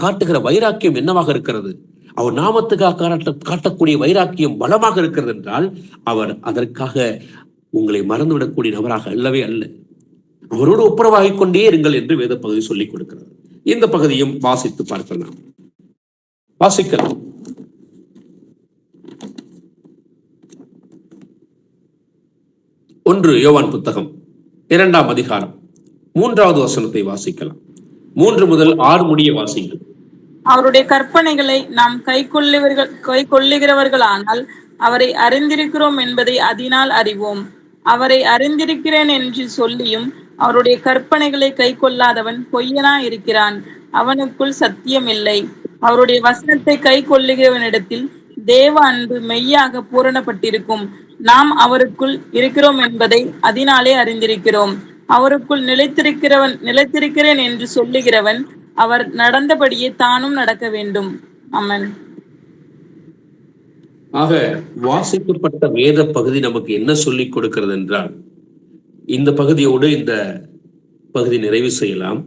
காட்டுகிற வைராக்கியம் என்னவாக இருக்கிறது? அவர் நாமத்துக்காக காட்டக்கூடிய வைராக்கியம் பலமாக இருக்கிறது என்றால் அவர் அதற்காக உங்களை மறந்துவிடக்கூடிய நபராக அல்லவே அல்ல. அவரோடு ஒப்புரவாகிக் கொண்டே இருங்கள் என்று வேத பகுதி சொல்லிக் கொடுக்கிறது. இந்த பகுதியும் வாசித்து பார்க்கலாம். வாசிக்கலாம். 1 யோவான் புத்தகம் 2ஆம் அதிகாரம் 3வது வசனத்தை வாசிக்கலாம். 3 முதல் 6 முடிய வாசிங்கள். அவருடைய கற்பனைகளை நாம் கைக்கொள்ளுகிறவர்களானால் அவரை அறிந்திருக்கிறோம் என்பதை அதனால் அறிவோம். அவரை அறிந்திருக்கிறேன் என்று சொல்லியும் அவருடைய கற்பனைகளை கைக்கொள்ளாதவன் பொய்யனா இருக்கிறான், அவனுக்குள் சத்தியம் இல்லை. அவருடைய வசனத்தை கைக்கொள்ளுகிறவனிடத்தில் தேவ அன்பு மெய்யாக பூரணப்பட்டிருக்கும். நாம் அவருக்குள் இருக்கிறோம் என்பதை அதனாலே அறிந்திருக்கிறோம். அவருக்குள் நிலைத்திருக்கிறேன் என்று சொல்லுகிறவன் அவர் நடந்தபடியே தானும் நடக்க வேண்டும். ஆமென். ஆக வாசிக்கப்பட்ட வேத பகுதி நமக்கு என்ன சொல்லிக் கொடுக்கிறது என்றால், இந்த பகுதியோடு இந்த பகுதி நிறைவு செய்யலாம்.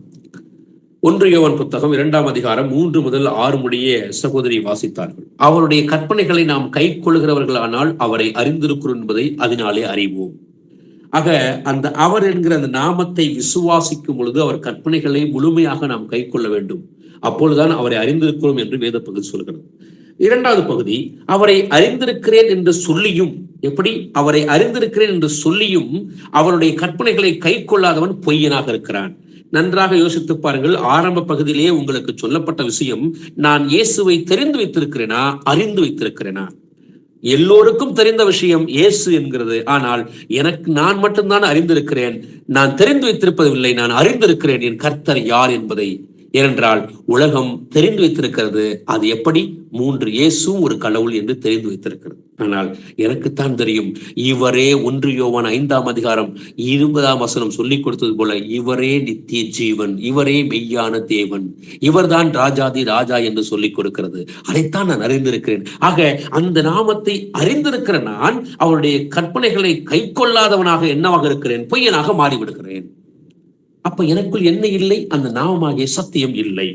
1 யோவான் புத்தகம் 2ஆம் அதிகாரம் 3 முதல் 6 முடிய சகோதரி வாசித்தார்கள். அவருடைய கற்பனைகளை நாம் கை கொள்ளுகிறவர்களானால் அவரை அறிந்திருக்கிறோம் என்பதை அதனாலே அறிவோம். ஆக அந்த அவர் என்கிற அந்த நாமத்தை விசுவாசிக்கும் பொழுது அவர் கற்பனைகளை முழுமையாக நாம் கை கொள்ள வேண்டும். அப்பொழுதுதான் அவரை அறிந்திருக்கிறோம் என்று வேத பகுதி சொல்கிறது. 2வது பகுதி, அவரை அறிந்திருக்கிறேன் என்று சொல்லியும், எப்படி அவரை அறிந்திருக்கிறேன் என்று சொல்லியும் அவருடைய கற்பனைகளை கை கொள்ளாதவன் பொய்யனாக இருக்கிறான். நன்றாக யோசித்து பாருங்கள். ஆரம்ப பகுதியிலேயே உங்களுக்கு சொல்லப்பட்ட விஷயம், நான் இயேசுவை தெரிந்து வைத்திருக்கிறேனா அறிந்து வைத்திருக்கிறேனா? எல்லோருக்கும் தெரிந்த விஷயம் இயேசு என்கிறது. ஆனால் எனக்கு நான் மட்டும்தான் அறிந்திருக்கிறேன், நான் தெரிந்து வைத்திருப்பதில்லை, நான் அறிந்திருக்கிறேன் என் கர்த்தர் யார் என்பதை. ஏனென்றால் உலகம் தெரிந்து வைத்திருக்கிறது அது எப்படி 3 இயேசுவும் ஒரு கடவுள் என்று தெரிந்து வைத்திருக்கிறது. ஆனால் எனக்குத்தான் தெரியும், இவரே 1 யோவான் 5ஆம் அதிகாரம் 20ஆம் வசனம் சொல்லிக் கொடுத்தது போல, இவரே நித்திய ஜீவன், இவரே மெய்யான தேவன், இவர்தான் ராஜாதி ராஜா என்று சொல்லிக் கொடுக்கிறது. அதைத்தான் நான் அறிந்திருக்கிறேன். ஆக அந்த நாமத்தை அறிந்திருக்கிற நான் அவருடைய கற்பனைகளை கை கொள்ளாதவனாக என்னவாக இருக்கிறேன்? பொய்யனாக மாறிவிடுகிறேன். அப்ப எனக்குள் என்ன இல்லை? அந்த நாமமாகிய சத்தியம் இல்லை.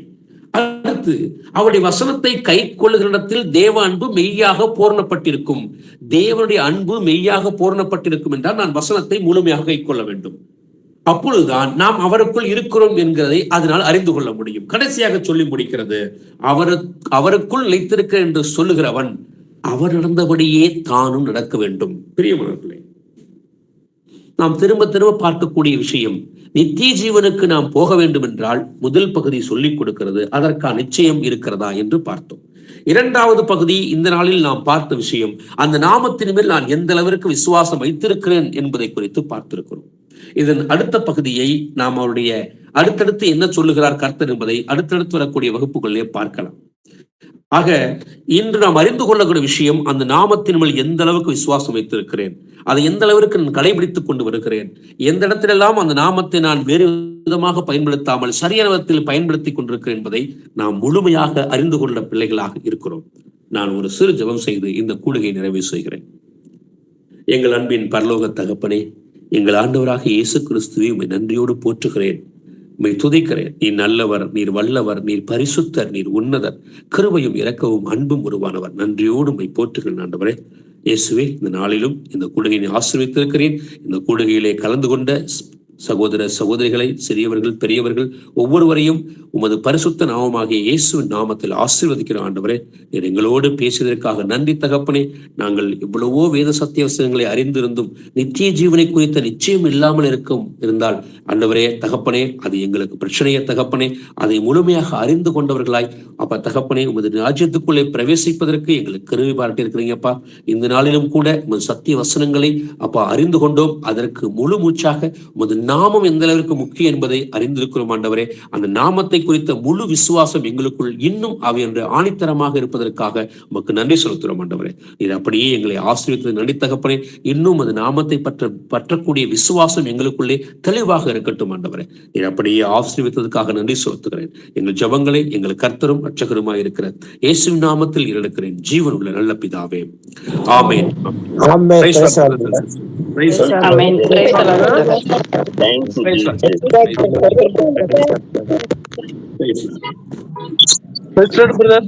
அடுத்து அவருடைய வசனத்தை கை கொள்ளுகிற இடத்தில் தேவ அன்பு மெய்யாக பூரணப்பட்டிருக்கும். தேவனுடைய அன்பு மெய்யாக பூரணப்பட்டிருக்கும் என்றால் நான் வசனத்தை முழுமையாக கை கொள்ள வேண்டும். அப்பொழுதுதான் நாம் அவருக்குள் இருக்கிறோம் என்கிறதை அதனால் அறிந்து கொள்ள முடியும். கடைசியாக சொல்லி முடிக்கிறது, அவருக்குள் நிலைத்திருக்க என்று சொல்லுகிறவன் அவர் நடந்தபடியே தானும் நடக்க வேண்டும். பிரியமானவர்களே, நாம் திரும்ப திரும்ப பார்க்கக்கூடிய விஷயம், நித்திய ஜீவனுக்கு நாம் போக வேண்டும் என்றால் முதல் பகுதி சொல்லிக் கொடுக்கிறது, அதற்கான நிச்சயம் இருக்கிறதா என்று பார்த்தோம். 2வது பகுதி இந்த நாளில் நாம் பார்த்த விஷயம், அந்த நாமத்தின் மேல் நான் எந்த அளவிற்கு விசுவாசம் வைத்திருக்கிறேன் என்பதை குறித்து பார்த்திருக்கிறோம். இதன் அடுத்த பகுதியை நாம் அவருடைய அடுத்தடுத்து என்ன சொல்லுகிறார் கர்த்தர் என்பதை அடுத்தடுத்து வரக்கூடிய வகுப்புகளிலே பார்க்கலாம். ஆக இன்று நாம் அறிந்து கொள்ளக்கூடிய விஷயம், அந்த நாமத்தின் மேல் எந்த அளவுக்கு விசுவாசம் வைத்திருக்கிறேன், அதை எந்த அளவிற்கு நான் கடைபிடித்துக் கொண்டு வருகிறேன், எந்த இடத்திலெல்லாம் அந்த நாமத்தை நான் வேறு விதமாக பயன்படுத்தாமல் சரியான விதத்தில் பயன்படுத்தி கொண்டிருக்கிறேன் என்பதை நாம் முழுமையாக அறிந்து கொள்ள பிள்ளைகளாக இருக்கிறோம். நான் ஒரு சிறு ஜெபம் செய்து இந்த கூடுகையை நிறைவு செய்கிறேன். எங்கள் அன்பின் பரலோக தகப்பனே, எங்கள் ஆண்டவராக இயேசு கிறிஸ்துவை உம்மை நன்றியோடு போற்றுகிறேன், உம்மை துதிக்கிறேன். நீர் நல்லவர், நீர் வல்லவர், நீர் பரிசுத்தர், நீர் உன்னதர், கிருபையும் இரக்கவும் அன்பும் உருவானவர். நன்றியோடு உம்மை போற்றுகிறேன் ஆண்டவரே. இயேசுவே, இந்த நாளிலும் இந்த கூடுகையை ஆசீர்வதித்திருக்கிறேன். இந்த கூடுகையிலே கலந்து கொண்ட சகோதர சகோதரிகளை, சிறியவர்கள் பெரியவர்கள் ஒவ்வொருவரையும் உமது பரிசுத்த நாமமாகிய இயேசுவின் நாமத்தில் ஆசீர்வதிக்கிற ஆண்டவரே, நீர் எங்களோடு பேசியதற்காக நன்றி தகப்பனே. நாங்கள் இவ்வளவோ வேத சத்திய வசனங்களை அறிந்திருந்தும் நித்திய ஜீவனை குறித்த நிச்சயம் இல்லாமல் இருந்தால் ஆண்டவரே தகப்பனே, அது எங்களுக்கு பிரச்சனைய தகப்பனே. அதை முழுமையாக அறிந்து கொண்டவர்களாய் அப்ப தகப்பனே, உமது ராஜ்யத்துக்குள்ளே பிரவேசிப்பதற்கு எங்களுக்கு கருவி பாராட்டி இருக்கிறீங்கப்பா. இந்த நாளிலும் கூட உமது சத்திய வசனங்களை அப்பா அறிந்து கொண்டோம். அதற்கு முழு மூச்சாக உமது நாமம் எந்த அளவிற்கு முக்கியம் என்பதை அறிந்திருக்கிறோம் ஆண்டவரே. அந்த நாமத்தை குறித்த முழு விசுவாசம் எங்களுக்குள் இன்னும் அவையென்று ஆணித்தரமாக இருப்பதற்காக உமக்கு நன்றி செலுத்துகிறோம் ஆண்டவரே. நீர் அப்படியே எங்களை ஆசீர்வதித்தது நன்றி தகப்பனே. இன்னும் அது நாமத்தை பற்றக்கூடிய விசுவாசம் எங்களுக்குள்ளே தெளிவாக இருக்கட்டும் ஆண்டவரே. நீர் அப்படியே ஆசீர்வதித்ததுக்காக நன்றி செலுத்துகிறேன். எங்கள் ஜெபங்களை எங்கள் கர்த்தரும் ரட்சகருமாய் இருக்கிற இயேசுவின் நாமத்தில் இருக்கிறேன், ஜீவன் உள்ள நல்ல பிதாவே, ஆமென். Thank you, Jesus. Praise the Lord, brother.